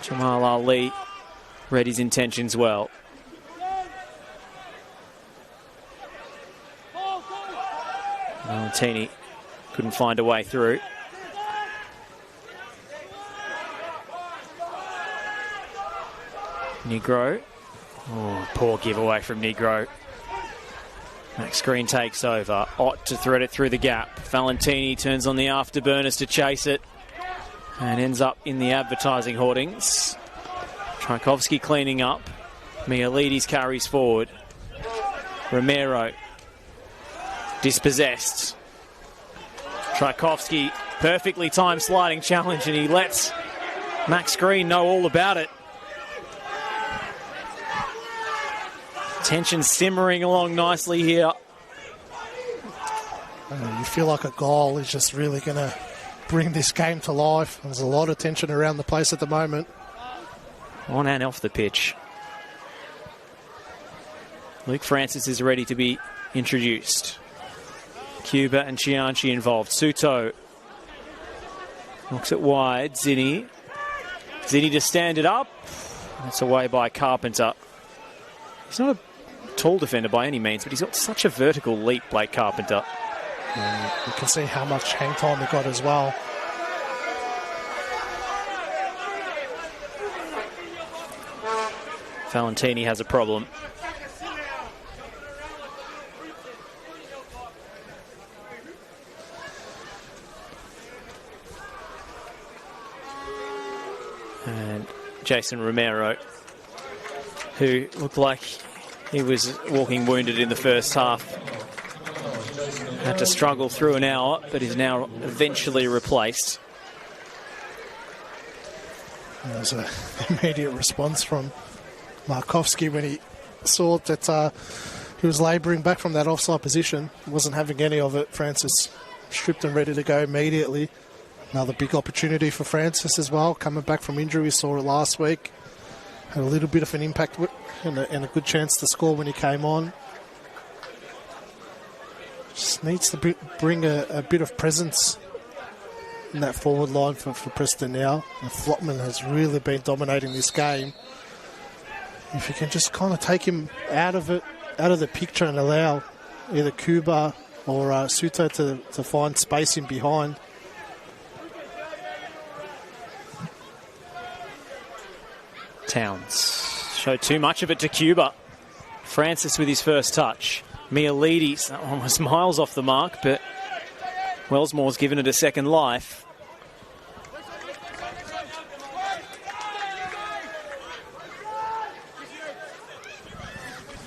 Jamal Ali read his intentions well. Valentini couldn't find a way through. Negro. Oh, poor giveaway from Negro. Max Green takes over. Ott to thread it through the gap. Valentini turns on the afterburners to chase it and ends up in the advertising hoardings. Tchaikovsky cleaning up. Mialides carries forward. Romero dispossessed. Tchaikovsky perfectly timed sliding challenge, and he lets Max Green know all about it. Tension simmering along nicely here. You feel like a goal is just really going to bring this game to life. There's a lot of tension around the place at the moment. On and off the pitch. Luke Francis is ready to be introduced. Cuba and Chianchi involved. Suto knocks it wide. Zinni to stand it up. That's away by Carpenter. He's not a tall defender by any means, but he's got such a vertical leap, Blake Carpenter. And you can see how much hang time he got as well. Valentini has a problem. And Jason Romero, who looked like he was walking wounded in the first half, had to struggle through an hour, but is now eventually replaced. There's an immediate response from Markovski when he saw that he was labouring back from that offside position. Wasn't having any of it. Francis stripped and ready to go immediately. Another big opportunity for Francis as well. Coming back from injury, we saw it last week. Had a little bit of an impact and a good chance to score when he came on. Just needs to bring a bit of presence in that forward line for Preston now. And Flotman has really been dominating this game. If you can just kind of take him out of the picture and allow either Cuba or Suto to find space in behind. Towns showed too much of it to Cuba. Francis with his first touch. Mialides, that one was miles off the mark, but Wellsmore's given it a second life.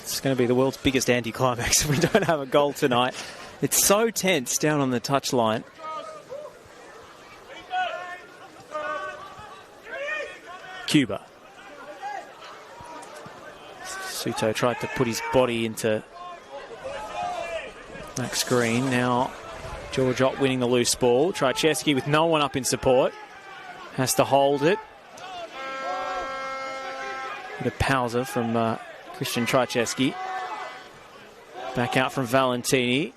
It's going to be the world's biggest anticlimax if we don't have a goal tonight. It's so tense down on the touchline. Cuba. Suto tried to put his body into Max Green. Now George Ott winning the loose ball. Trajewski with no one up in support. Has to hold it. Bit of pausa from Christian Trajewski. Back out from Valentini.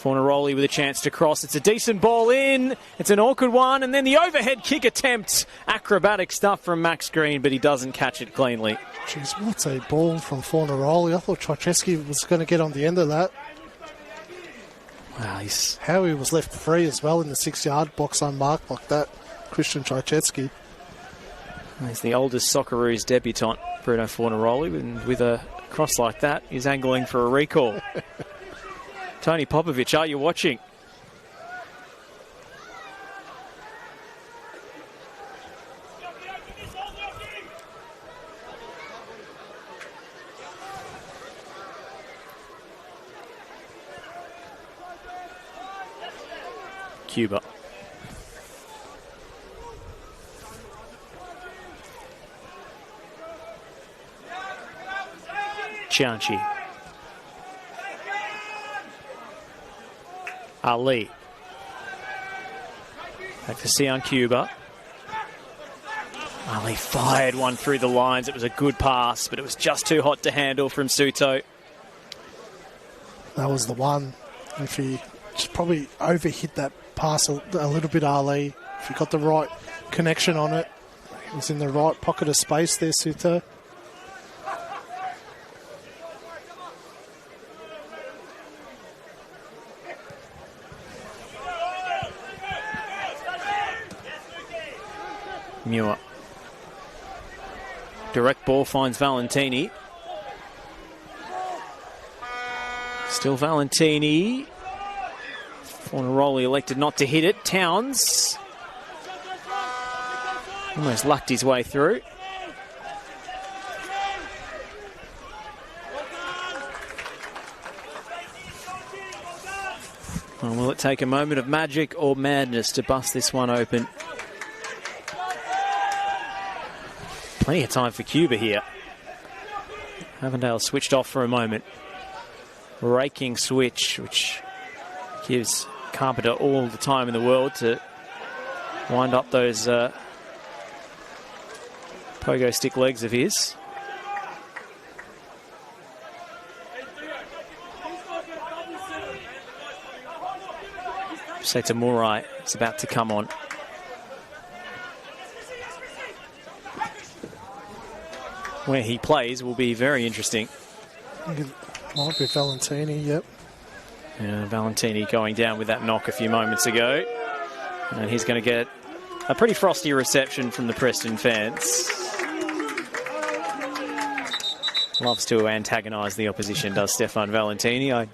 Fornaroli with a chance to cross. It's a decent ball in. It's an awkward one. And then the overhead kick attempt. Acrobatic stuff from Max Green, but he doesn't catch it cleanly. Jeez, what a ball from Fornaroli. I thought Czajewski was going to get on the end of that. Wow, how he was left free as well in the 6-yard box unmarked like that. Christian Czajewski. He's the oldest Socceroos debutant, Bruno Fornaroli, and with a cross like that, he's angling for a recall. Tony Popovic, are you watching? Cuba. Cianci. Ali. Back to Sion Cuba. Ali fired one through the lines. It was a good pass, but it was just too hot to handle from Suto. That was the one. If he just probably overhit that pass a little bit, Ali. If he got the right connection on it, he was in the right pocket of space there, Suto. Muir. Direct ball finds Valentini. Still Valentini. Fornaroli elected not to hit it. Towns almost lucked his way through. Well, will it take a moment of magic or madness to bust this one open? Plenty of time for Cuba here. Avondale switched off for a moment. Raking switch, which gives Carpenter all the time in the world to wind up those pogo stick legs of his. Say to Murai, it's about to come on. Where he plays will be very interesting. I think it might be Valentini, yep. Yeah, Valentini going down with that knock a few moments ago. And he's going to get a pretty frosty reception from the Preston fans. Loves to antagonise the opposition, does Stefan Valentini. I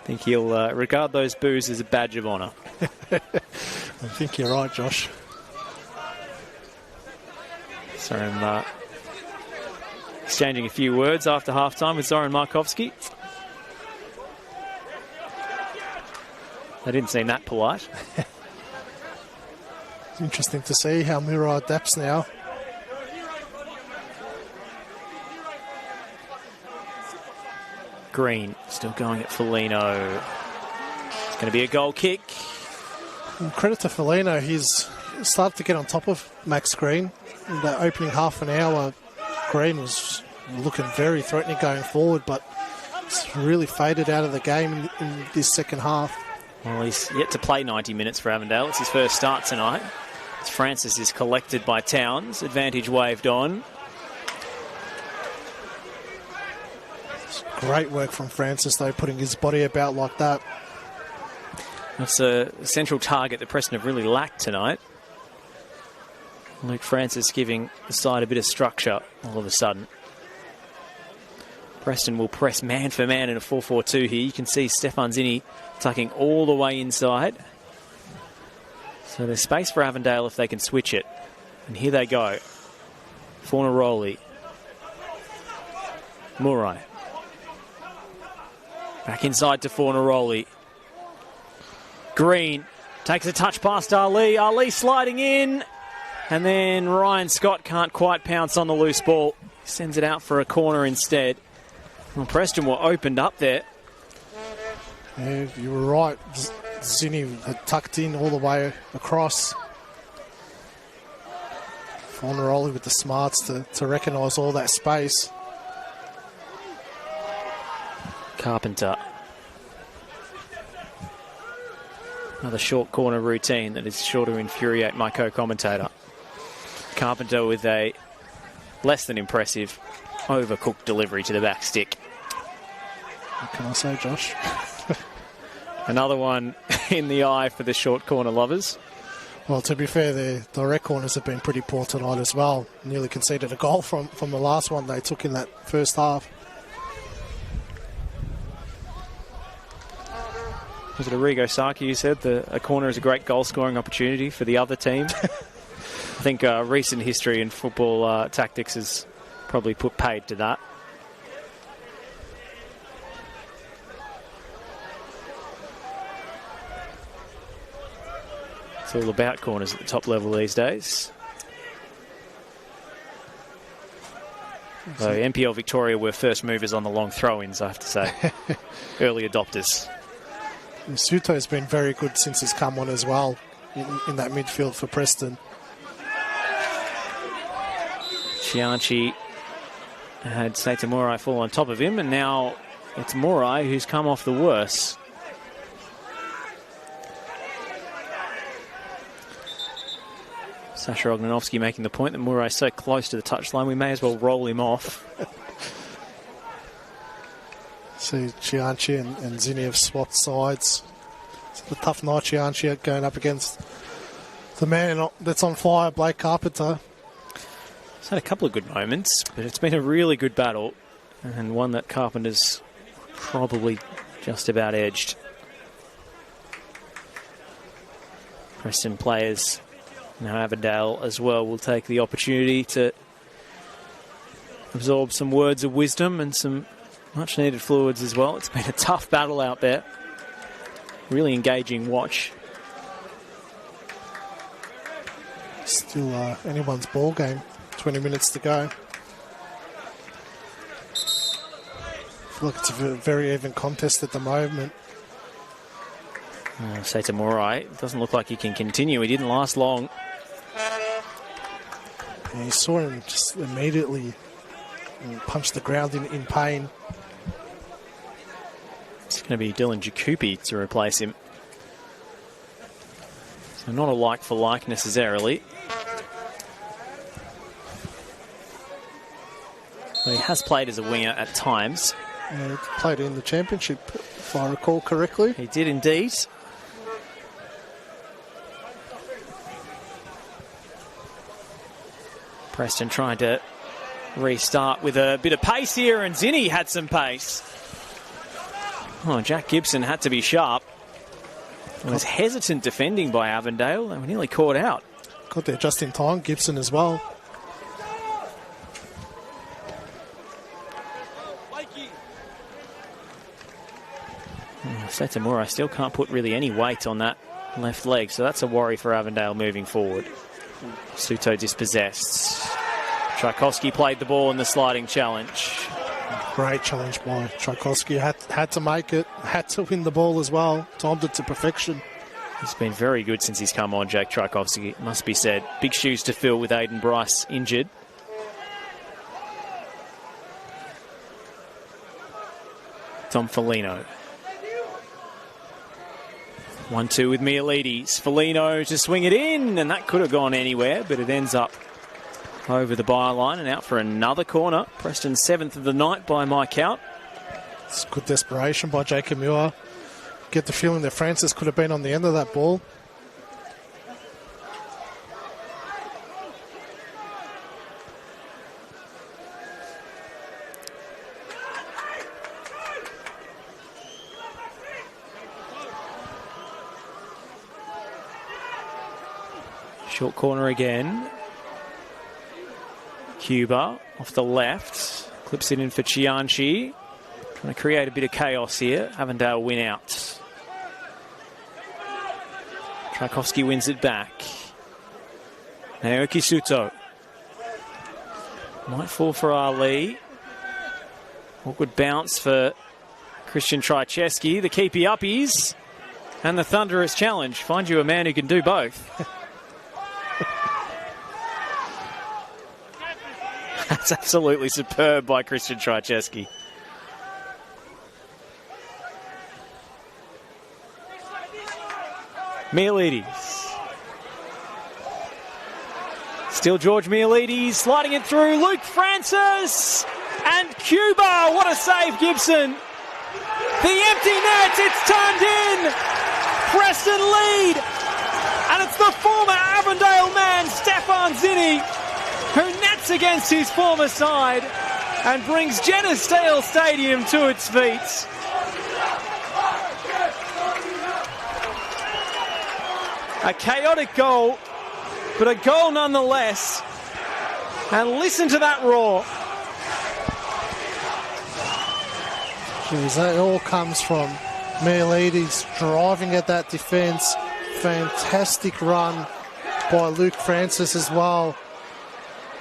think he'll regard those boos as a badge of honour. I think you're right, Josh. So I'm exchanging a few words after half-time with Zoran Markovski. I didn't seem that polite. It's interesting to see how Mura adapts now. Green still going at Foligno. It's going to be a goal kick. And credit to Foligno, he's started to get on top of Max Green. In the opening half an hour, Green was looking very threatening going forward, but it's really faded out of the game in this second half. Well, he's yet to play 90 minutes for Avondale. It's his first start tonight. As Francis is collected by Towns. Advantage waved on. Great work from Francis, though, putting his body about like that. That's a central target that Preston have really lacked tonight. Luke Francis giving the side a bit of structure all of a sudden. Preston will press man for man in a 4-4-2 here. You can see Stefan Zinni tucking all the way inside. So there's space for Avondale if they can switch it. And here they go. Fornaroli. Murai. Back inside to Fornaroli. Green takes a touch past Ali. Ali sliding in. And then Ryan Scott can't quite pounce on the loose ball. He sends it out for a corner instead. Well, Preston were opened up there. Yeah, you were right. Zinni had tucked in all the way across. Fornaroli with the smarts to recognise all that space. Carpenter. Another short corner routine that is sure to infuriate my co-commentator. Carpenter with a less than impressive overcooked delivery to the back stick. What can I say, Josh? Another one in the eye for the short corner lovers. Well, to be fair, the direct corners have been pretty poor tonight as well. Nearly conceded a goal from the last one they took in that first half. Was it Arrigo Saki who said a corner is a great goal-scoring opportunity for the other team? I think recent history in football tactics has probably put paid to that. It's all about corners at the top level these days. So NPL Victoria were first movers on the long throw-ins, I have to say. Early adopters. Suto's been very good since he's come on as well in that midfield for Preston. Chianchi had Seita Murai fall on top of him, and now it's Murai who's come off the worst. Sasha Ognanovsky making the point that Murai is so close to the touchline, we may as well roll him off. See, Chianchi and Zinni have swapped sides. It's a tough night, Chianchi, going up against the man that's on fire, Blake Carpenter. He's had a couple of good moments, but it's been a really good battle, and one that Carpenter's probably just about edged. Preston players, now Avondale as well, will take the opportunity to absorb some words of wisdom and some much needed fluids as well. It's been a tough battle out there. Really engaging watch. Still anyone's ball game. 20 minutes to go. I feel like it's a very even contest at the moment. Seita Murai, doesn't look like he can continue. He didn't last long. And you saw him just immediately punch the ground in pain. It's going to be Dylan Jacoupy to replace him. So not a like for like necessarily. But he has played as a winger at times. He played in the championship, if I recall correctly. He did indeed. Preston trying to restart with a bit of pace here, and Zinni had some pace. Oh, Jack Gibson had to be sharp. Was hesitant defending by Avondale. They were nearly caught out. Got there just in time, Gibson as well. Seita Murai still can't put really any weight on that left leg, so that's a worry for Avondale moving forward. Suto dispossessed. Tchaikovsky played the ball in the sliding challenge. Great challenge by Tchaikovsky. Had to make it, had to win the ball as well. Timed it to perfection. He's been very good since he's come on, Jake Tchaikovsky, must be said. Big shoes to fill with Aiden Bryce injured. Tom Foligno. 1-2 with Mialides. Foligno to swing it in, and that could have gone anywhere, but it ends up over the byline and out for another corner. Preston's 7th of the night by my count. It's good desperation by Jacob Muir. Get the feeling that Francis could have been on the end of that ball. Short corner again. Cuba off the left. Clips it in for Chianchi. Trying to create a bit of chaos here. Avondale win out. Tchaikovsky wins it back. Naoki Suto. Might fall for Ali. Awkward bounce for Christian Tchaikovsky. The keepy-uppies. And the thunderous challenge. Find you a man who can do both. That's absolutely superb by Christian Tchaikovsky. Mielides. Still George Mielides sliding it through. Luke Francis and Cuba. What a save, Gibson. The empty net, it's turned in. Preston lead. And it's the former Avondale man, Stefan Zinni, who nets against his former side and brings Genesdale Stadium to its feet. A chaotic goal, but a goal nonetheless. And listen to that roar. Jeez, that all comes from Mielides driving at that defence. Fantastic run by Luke Francis as well.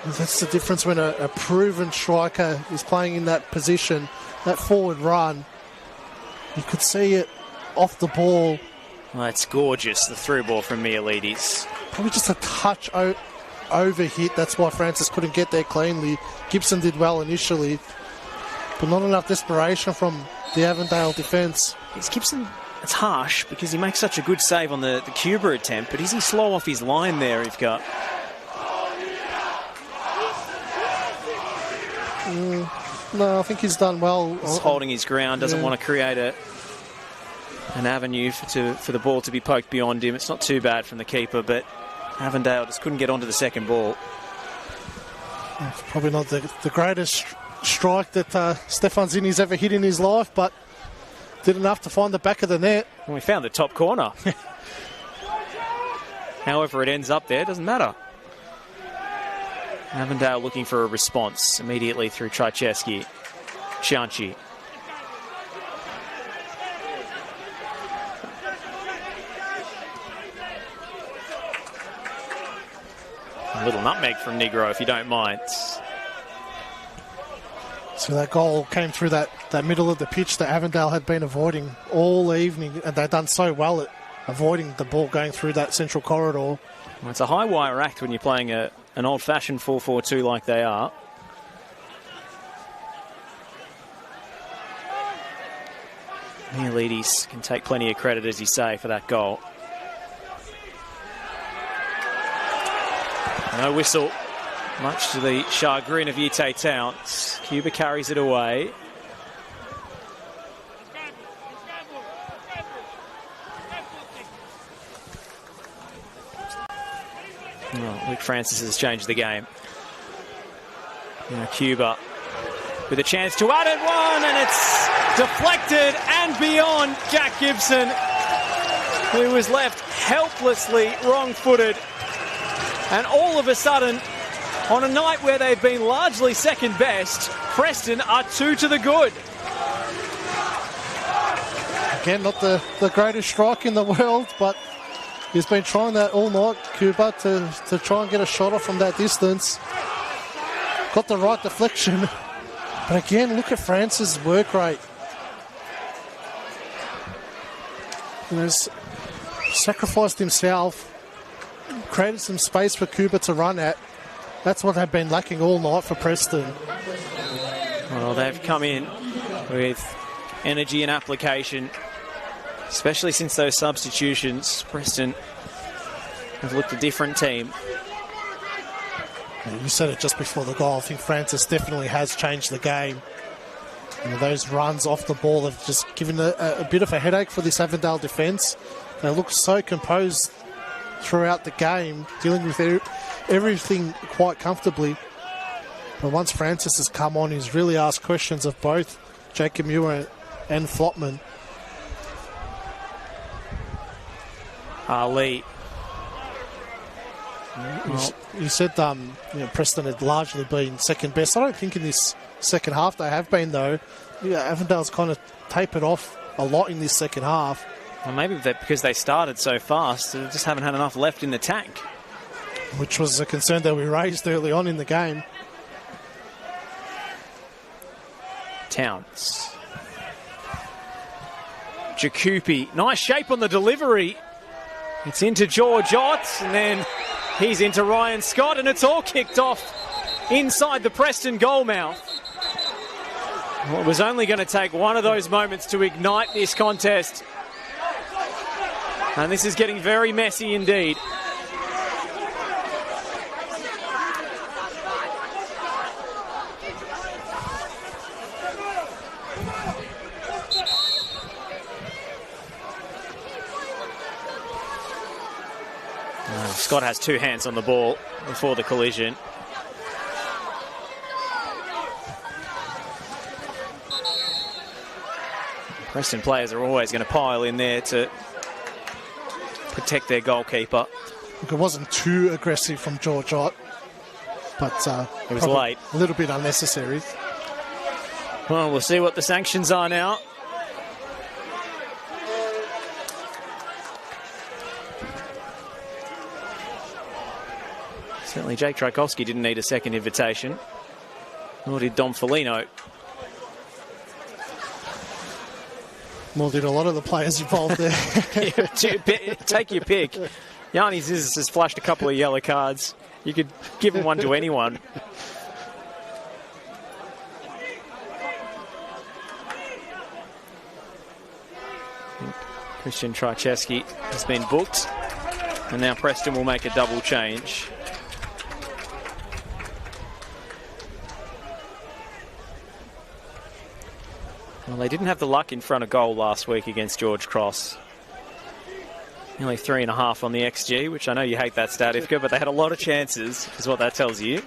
That's the difference when a proven striker is playing in that position, that forward run. You could see it off the ball. Well, that's gorgeous, the through ball from Mielides. Probably just a touch over hit. That's why Francis couldn't get there cleanly. Gibson did well initially, but not enough desperation from the Avondale defence. It's Gibson, it's harsh because he makes such a good save on the Cuba attempt, but is he slow off his line there, Ivka? No, I think he's done well. He's holding his ground, doesn't want to create an avenue for the ball to be poked beyond him. It's not too bad from the keeper, but Avondale just couldn't get onto the second ball. It's probably not the greatest strike that Stefan Zinni's ever hit in his life, but did enough to find the back of the net. And we found the top corner. However it ends up there, doesn't matter. Avondale looking for a response immediately through Trajewski. Cianci. A little nutmeg from Negro, if you don't mind. So that goal came through that middle of the pitch that Avondale had been avoiding all evening, and they've done so well at avoiding the ball going through that central corridor. Well, it's a high wire act when you're playing an old-fashioned 4-4-2 like they are. Mielides can take plenty of credit, as you say, for that goal. No whistle, much to the chagrin of Yite Towns. Cuba carries it away. Oh, Luke Francis has changed the game. Now Cuba with a chance to add it one, and it's deflected and beyond Jack Gibson, who was left helplessly wrong-footed. And all of a sudden, on a night where they've been largely second best, Preston are 2 to the good. Again, not the greatest strike in the world, but he's been trying that all night, Cuba, to try and get a shot off from that distance. Got the right deflection. But again, look at Francis' work rate. He's sacrificed himself, created some space for Cuba to run at. That's what they've been lacking all night for Preston. Well, they've come in with energy and application, especially since those substitutions. Preston have looked a different team. You said it just before the goal. I think Francis definitely has changed the game. And those runs off the ball have just given a bit of a headache for this Avondale defence. They look so composed throughout the game, dealing with everything quite comfortably. But once Francis has come on, he's really asked questions of both Jacob Muir and Flopman. Ali. Well, you said Preston had largely been second best. I don't think in this second half they have been, though. Avondale's kind of tapered off a lot in this second half. Well, maybe because they started so fast, they just haven't had enough left in the tank. Which was a concern that we raised early on in the game. Towns. Jakupi. Nice shape on the delivery. It's into George Ott, and then he's into Ryan Scott, and it's all kicked off inside the Preston goal mouth. Well, it was only going to take one of those moments to ignite this contest. And this is getting very messy indeed. Scott has two hands on the ball before the collision. Preston players are always going to pile in there to protect their goalkeeper. Look, it wasn't too aggressive from George Ott, but it was late. A little bit unnecessary. Well, we'll see what the sanctions are now. Certainly Jake Trajkovski didn't need a second invitation, nor did Dom Foligno. More did a lot of the players involved there. Take your pick. Yanni Zizis has flashed a couple of yellow cards. You could give him one to anyone. Christian Trajkovski has been booked, and now Preston will make a double change. Well, they didn't have the luck in front of goal last week against George Cross. Nearly 3.5 on the XG, which I know you hate that stat, Ifka, but they had a lot of chances, is what that tells you.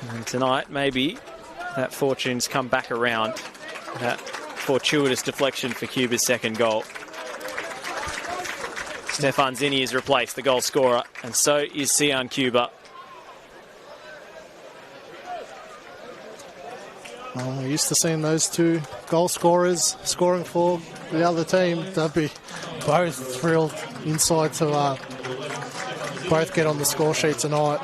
And tonight, maybe that fortune's come back around. That fortuitous deflection for Cuba's second goal. Stefan Zinni is replaced, the goal scorer, and so is Sian Cuba. Well, we're used to seeing those two goal scorers scoring for the other team. They'd be both thrilled inside to both get on the score sheet tonight.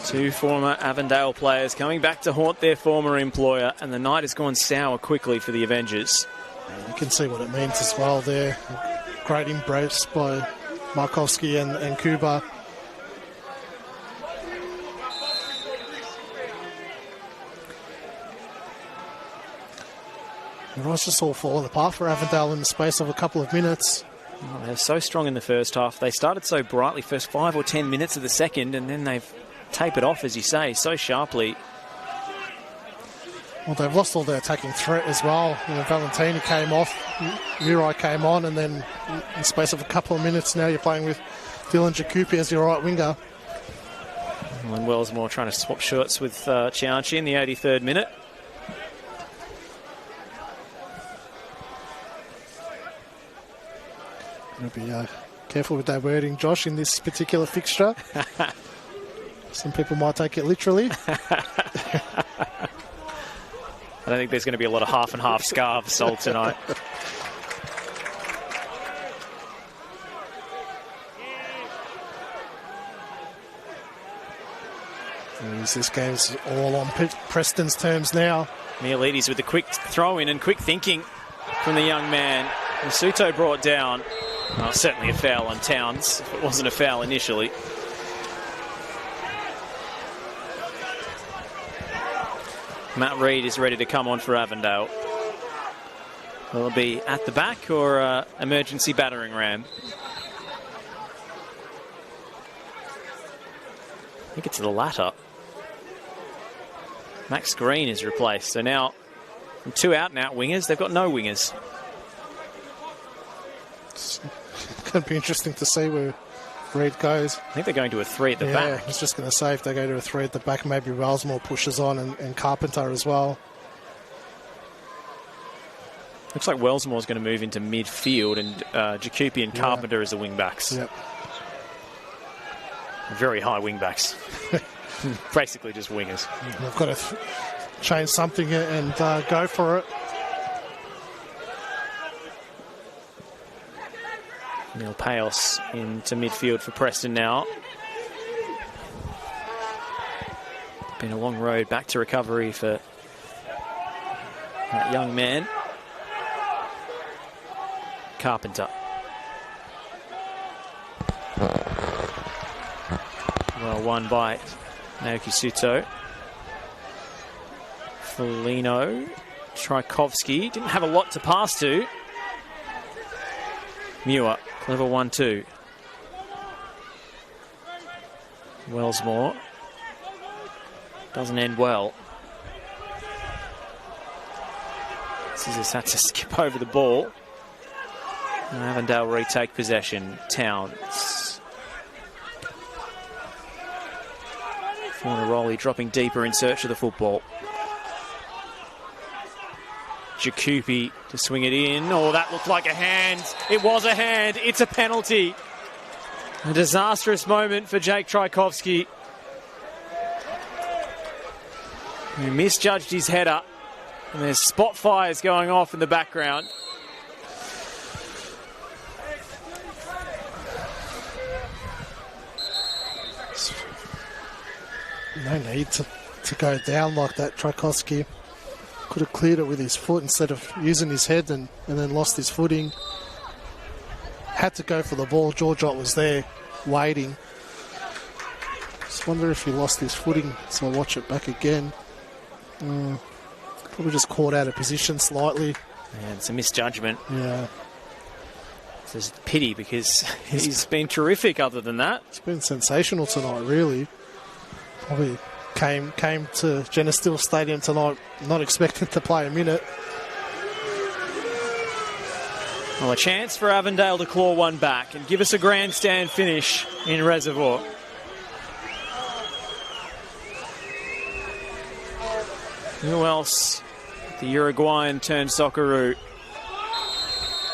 Two former Avondale players coming back to haunt their former employer, and the night has gone sour quickly for the Avengers. You can see what it means as well there. Great embrace by Markovski and Kuba. It was just all falling apart for Avondale in the space of a couple of minutes. Oh, they were so strong in the first half. They started so brightly, first 5 or 10 minutes of the second, and then they've tapered off, as you say, so sharply. Well, they've lost all their attacking threat as well. You know, Valentini came off, Murai came on, and then in the space of a couple of minutes now you're playing with Dylan Jakupi as your right winger. And Wellsmore trying to swap shirts with Chianchi in the 83rd minute. Be careful with that wording, Josh, in this particular fixture. Some people might take it literally. I don't think there's going to be a lot of half and half scarves sold tonight. This game's all on Preston's terms now. Mialides with a quick throw in and quick thinking from the young man. Masuto brought down. Oh, certainly a foul on Towns, if it wasn't a foul initially. Matt Reid is ready to come on for Avondale. Will it be at the back or emergency battering ram? I think it's the latter. Max Green is replaced. So now, from two out-and-out wingers, they've got no wingers. It's going to be interesting to see where Reid goes. I think they're going to a 3 at the back. I was just going to say, if they go to a 3 at the back, maybe Wellsmore pushes on and Carpenter as well. Looks like Wellsmore's going to move into midfield and Jakupi and Carpenter as the wing-backs. Yep. Very high wing-backs. Basically just wingers. They've got to change something and go for it. Neil Payos into midfield for Preston now. Been a long road back to recovery for that young man. Carpenter. Well won by Naoki Suto. Foligno. Tchaikovsky didn't have a lot to pass to. Muir, clever 1-2. Wellsmore. Doesn't end well. Scissors had to skip over the ball. And Avondale retake possession. Towns. Fornaroli dropping deeper in search of the football. Jakupi to swing it in. Oh, that looked like a hand. It was a hand. It's a penalty. A disastrous moment for Jake Tchaikovsky, who misjudged his header. And there's spot fires going off in the background. No need to go down like that. Tchaikovsky could have cleared it with his foot instead of using his head and then lost his footing. Had to go for the ball. Georgiot was there waiting. Just wonder if he lost his footing, so I'll watch it back again. Probably just caught out of position slightly. Yeah, it's a misjudgment. Yeah. It's a pity because he's been terrific other than that. It's been sensational tonight, really. Probably came to Genestil Stadium tonight not expecting to play a minute. Well, a chance for Avondale to claw one back and give us a grandstand finish in Reservoir. Who else? The Uruguayan turned Socceroo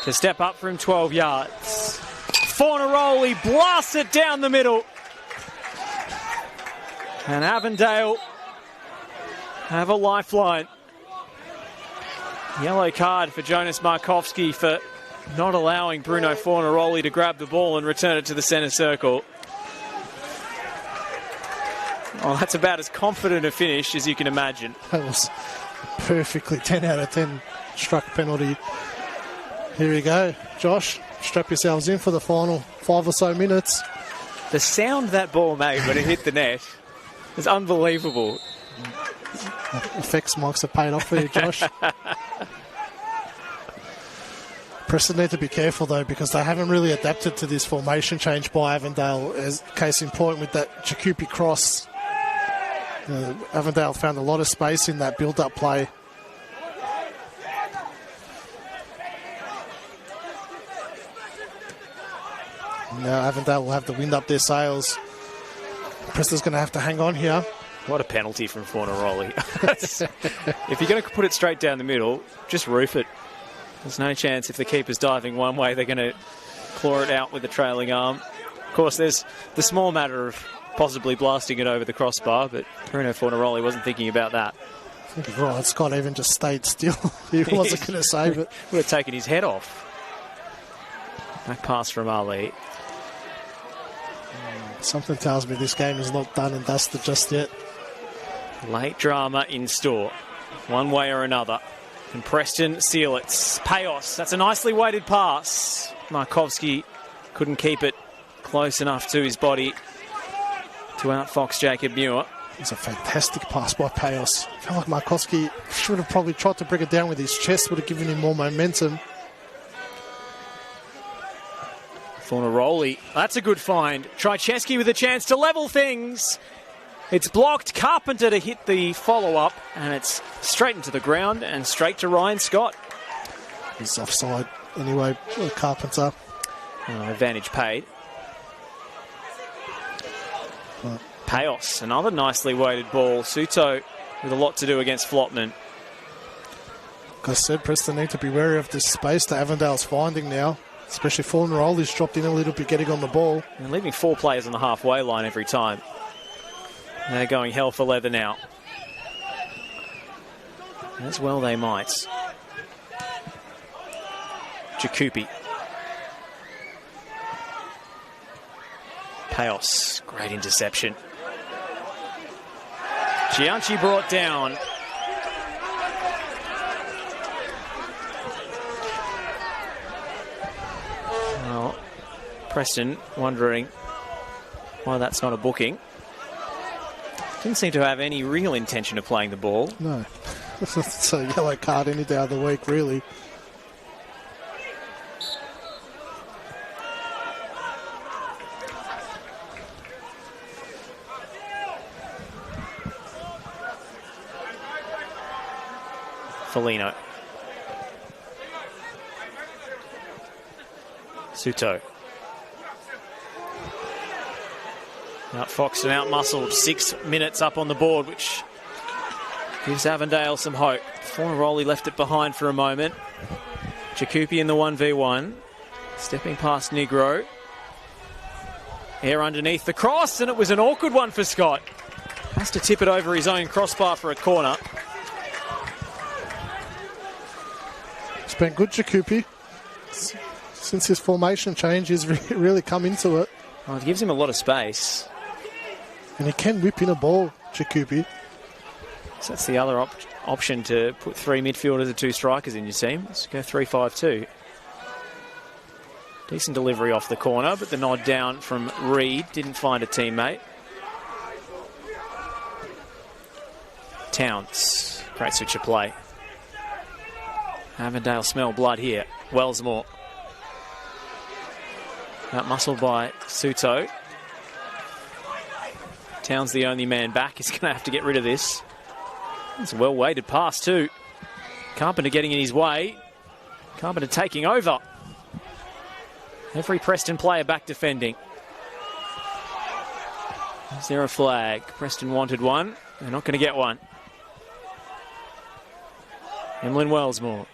to step up from 12 yards. Fornaroli blasts it down the middle. And Avondale have a lifeline. Yellow card for Jonas Markovski for not allowing Bruno Fornaroli to grab the ball and return it to the centre circle. Well, that's about as confident a finish as you can imagine. That was perfectly 10 out of 10 struck penalty. Here we go. Josh, strap yourselves in for the final 5 or so minutes. The sound that ball made when it hit the net is unbelievable. Effects marks have paid off for you, Josh. Preston need to be careful, though, because they haven't really adapted to this formation change by Avondale, as case in point with that Jakupi cross. Avondale found a lot of space in that build-up play. Now Avondale will have to wind up their sails. Preston's going to have to hang on here. What a penalty from Fornaroli. If you're going to put it straight down the middle, just roof it. There's no chance if the keeper's diving one way, they're going to claw it out with the trailing arm. Of course, there's the small matter of possibly blasting it over the crossbar, but Bruno Fornaroli wasn't thinking about that. I think you're right. Scott even just stayed still. He wasn't going to save it. Would have taken his head off. Back pass from Ali. Something tells me this game is not done and dusted just yet. Late drama in store, one way or another. And Preston seal it. Payos, that's a nicely weighted pass. Markovski couldn't keep it close enough to his body to outfox Jacob Muir. It's a fantastic pass by Payos. I felt like Markovski should have probably tried to bring it down with his chest, would have given him more momentum. Fornaroli, that's a good find. Tchaikovsky with a chance to level things. It's blocked. Carpenter to hit the follow-up, and it's straight into the ground and straight to Ryan Scott. He's offside anyway, Carpenter. Advantage paid. Right. Payos, another nicely weighted ball. Suto with a lot to do against Flopman. Like I said, Preston need to be wary of this space that Avondale's finding now. Especially Fornaroli's dropped in a little bit, getting on the ball. And leaving 4 players on the halfway line every time. They're going hell for leather now. As well they might. Jakupi. Payos, great interception. Gianchi brought down. Well, Preston wondering why that's not a booking. Didn't seem to have any real intention of playing the ball. No. It's a yellow card any day of the week, really. Felino. Suto. Outfoxed and outmuscled. 6 minutes up on the board, which gives Avondale some hope. Fornaroli left it behind for a moment. Jakupi in the 1v1. Stepping past Negro. Air underneath the cross, and it was an awkward one for Scott. Has to tip it over his own crossbar for a corner. It's been good, Jakupi. Since his formation change, he's really come into it. Oh, it gives him a lot of space. And he can whip in a ball, Jakupi. So that's the other option, to put 3 midfielders and 2 strikers in your team. Let's go 3-5-2. Decent delivery off the corner, but the nod down from Reed didn't find a teammate. Towns, great switch of play. Avondale smell blood here. Wellsmore. Outmuscled by Suto. Towns the only man back. He's going to have to get rid of this. It's a well-weighted pass too. Carpenter getting in his way. Carpenter taking over. Every Preston player back defending. Is there a flag? Preston wanted one. They're not going to get one. Emlyn Wellsmore.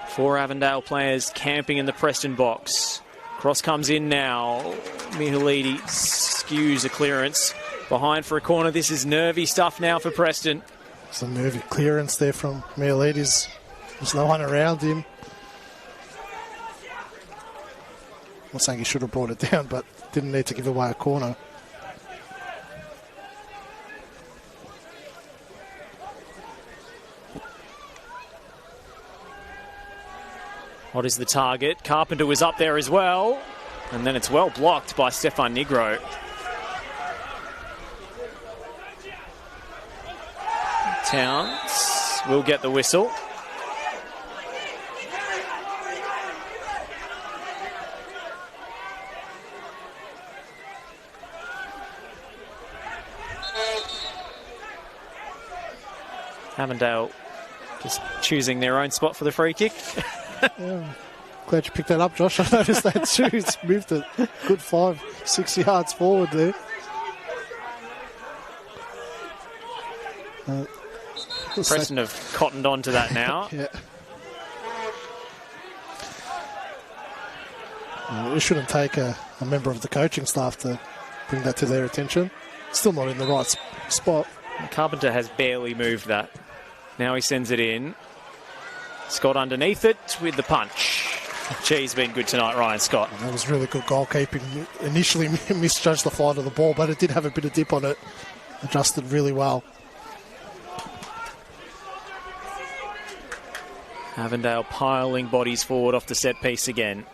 4 Avondale players camping in the Preston box. Cross comes in now. Mihalidi skews a clearance. Behind for a corner. This is nervy stuff now for Preston. Some nervy clearance there from Mihalidis. There's no one around him. I'm not saying he should have brought it down, but didn't need to give away a corner. What is the target? Carpenter was up there as well. And then it's well blocked by Stefan Negro. Towns will get the whistle. Avondale just choosing their own spot for the free kick. Yeah, glad you picked that up, Josh. I noticed that too. It's moved it good 5-6 yards forward there. Preston have cottoned on to that now. Yeah. It shouldn't take a member of the coaching staff to bring that to their attention. Still not in the right spot. Carpenter has barely moved that. Now he sends it in. Scott underneath it with the punch. Gee, he's been good tonight, Ryan Scott. That was really good goalkeeping. Initially misjudged the flight of the ball, but it did have a bit of dip on it. Adjusted really well. Avondale piling bodies forward off the set piece again.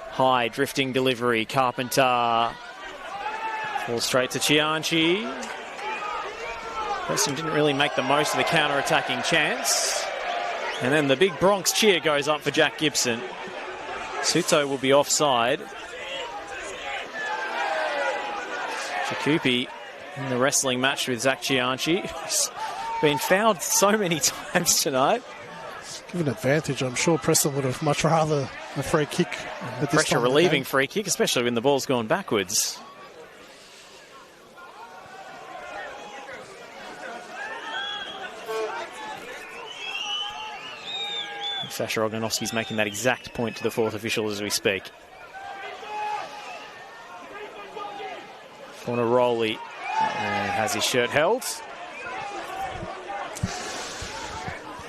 High drifting delivery. Carpenter falls straight to Chianchi. Preston didn't really make the most of the counter-attacking chance. And then the big Bronx cheer goes up for Jack Gibson. Suto will be offside. Jakupi in the wrestling match with Zach Chianchi. He's been fouled so many times tonight. Given advantage, I'm sure Preston would have much rather a free kick. At this Pressure time relieving free kick, especially when the ball's gone backwards. Sasha Ognanovsky's making that exact point to the 4th official as we speak. Fornaroli has his shirt held.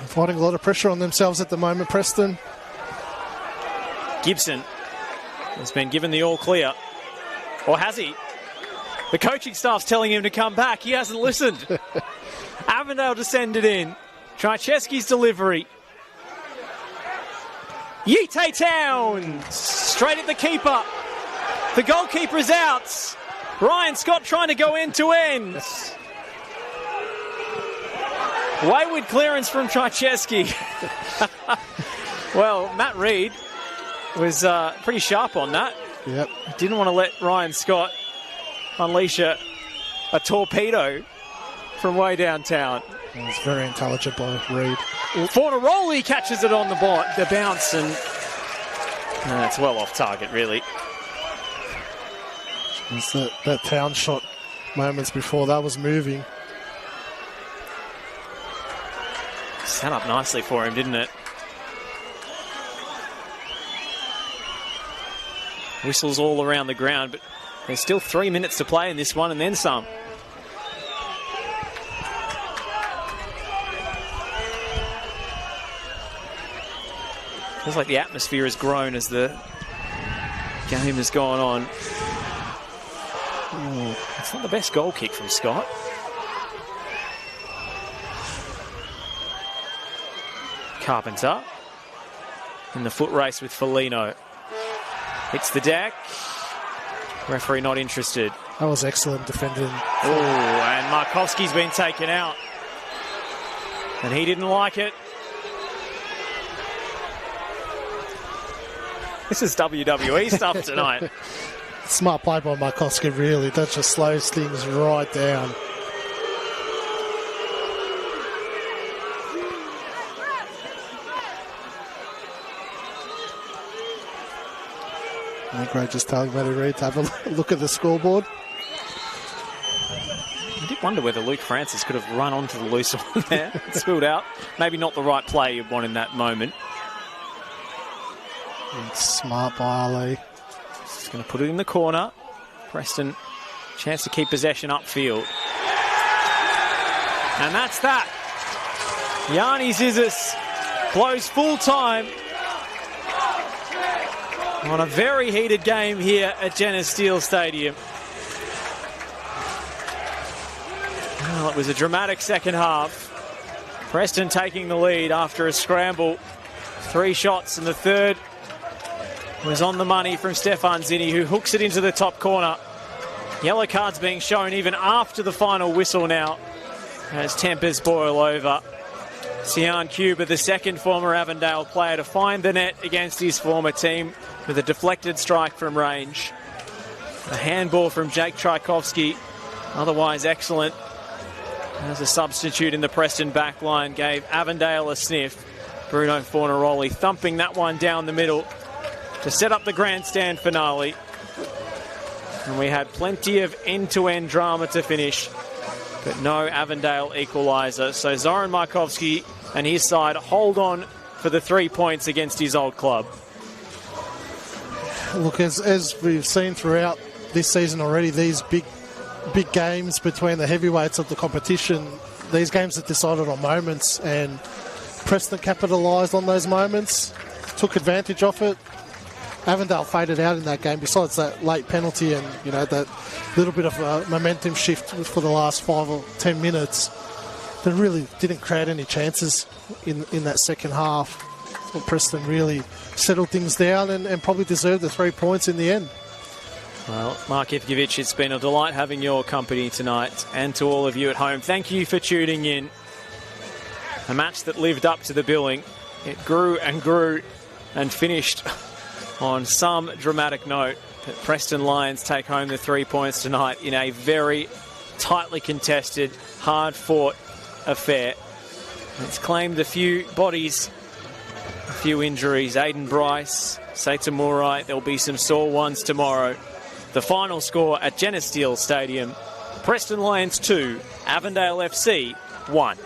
Fighting a lot of pressure on themselves at the moment, Preston. Gibson has been given the all clear. Or has he? The coaching staff's telling him to come back. He hasn't listened. Avondale to send it in. Trajewski's delivery. Yite Towns straight at the keeper. The goalkeeper is out. Ryan Scott trying to go end to end. Wayward clearance from Tchaikovsky. Well, Matt Reid was pretty sharp on that. Yep. Didn't want to let Ryan Scott unleash a torpedo from way downtown. It was very intelligent by Reid. Fornaroli catches it on the bounce, and it's well off target, really. It's that town shot moments before that was moving. Set up nicely for him, didn't it? Whistles all around the ground, but there's still 3 minutes to play in this one and then some. Feels like the atmosphere has grown as the game has gone on. Ooh, it's not the best goal kick from Scott. Carpenter in the foot race with Foligno. Hits the deck. Referee not interested. That was excellent defending. Oh, and Markovski's been taken out. And he didn't like it. This is WWE stuff tonight. Smart play by Markovski, really. That just slows things right down. Great, just telling Matty Reid to have a look at the scoreboard. I did wonder whether Luke Francis could have run onto the loose one there. Spilled out. Maybe not the right play you'd want in that moment. Smart by Ali. He's going to put it in the corner. Preston, chance to keep possession upfield. And that's that. Yanni Zizis blows full time on a very heated game here at Jenna Steele Stadium. Well, it was a dramatic second half. Preston taking the lead after a scramble. 3 shots, and the third was on the money from Stefan Zinni, who hooks it into the top corner. Yellow cards being shown even after the final whistle now, as tempers boil over. Sian Cuba, the second former Avondale player to find the net against his former team with a deflected strike from range. A handball from Jake Tchaikovsky, otherwise excellent. As a substitute in the Preston backline gave Avondale a sniff. Bruno Fornaroli thumping that one down the middle to set up the grandstand finale. And we had plenty of end-to-end drama to finish, but no Avondale equaliser. So Zoran Markovski and his side hold on for the 3 points against his old club. Look, as we've seen throughout this season already, these big games between the heavyweights of the competition, these games are decided on moments, and Preston capitalised on those moments, took advantage of it. Avondale faded out in that game, besides that late penalty and, you know, that little bit of a momentum shift for the last 5 or 10 minutes. They really didn't create any chances in that second half. Well, Preston really settled things down and probably deserved the 3 points in the end. Well, Mark Ivkovic, it's been a delight having your company tonight, and to all of you at home, thank you for tuning in. A match that lived up to the billing. It grew and finished on some dramatic note. But Preston Lions take home the 3 points tonight in a very tightly contested, hard-fought affair. It's claimed a few bodies, a few injuries. Aiden, Bryce, Saita Murai. There'll be some sore ones tomorrow. The final score at Jenna Steele Stadium, Preston Lions 2, Avondale FC 1.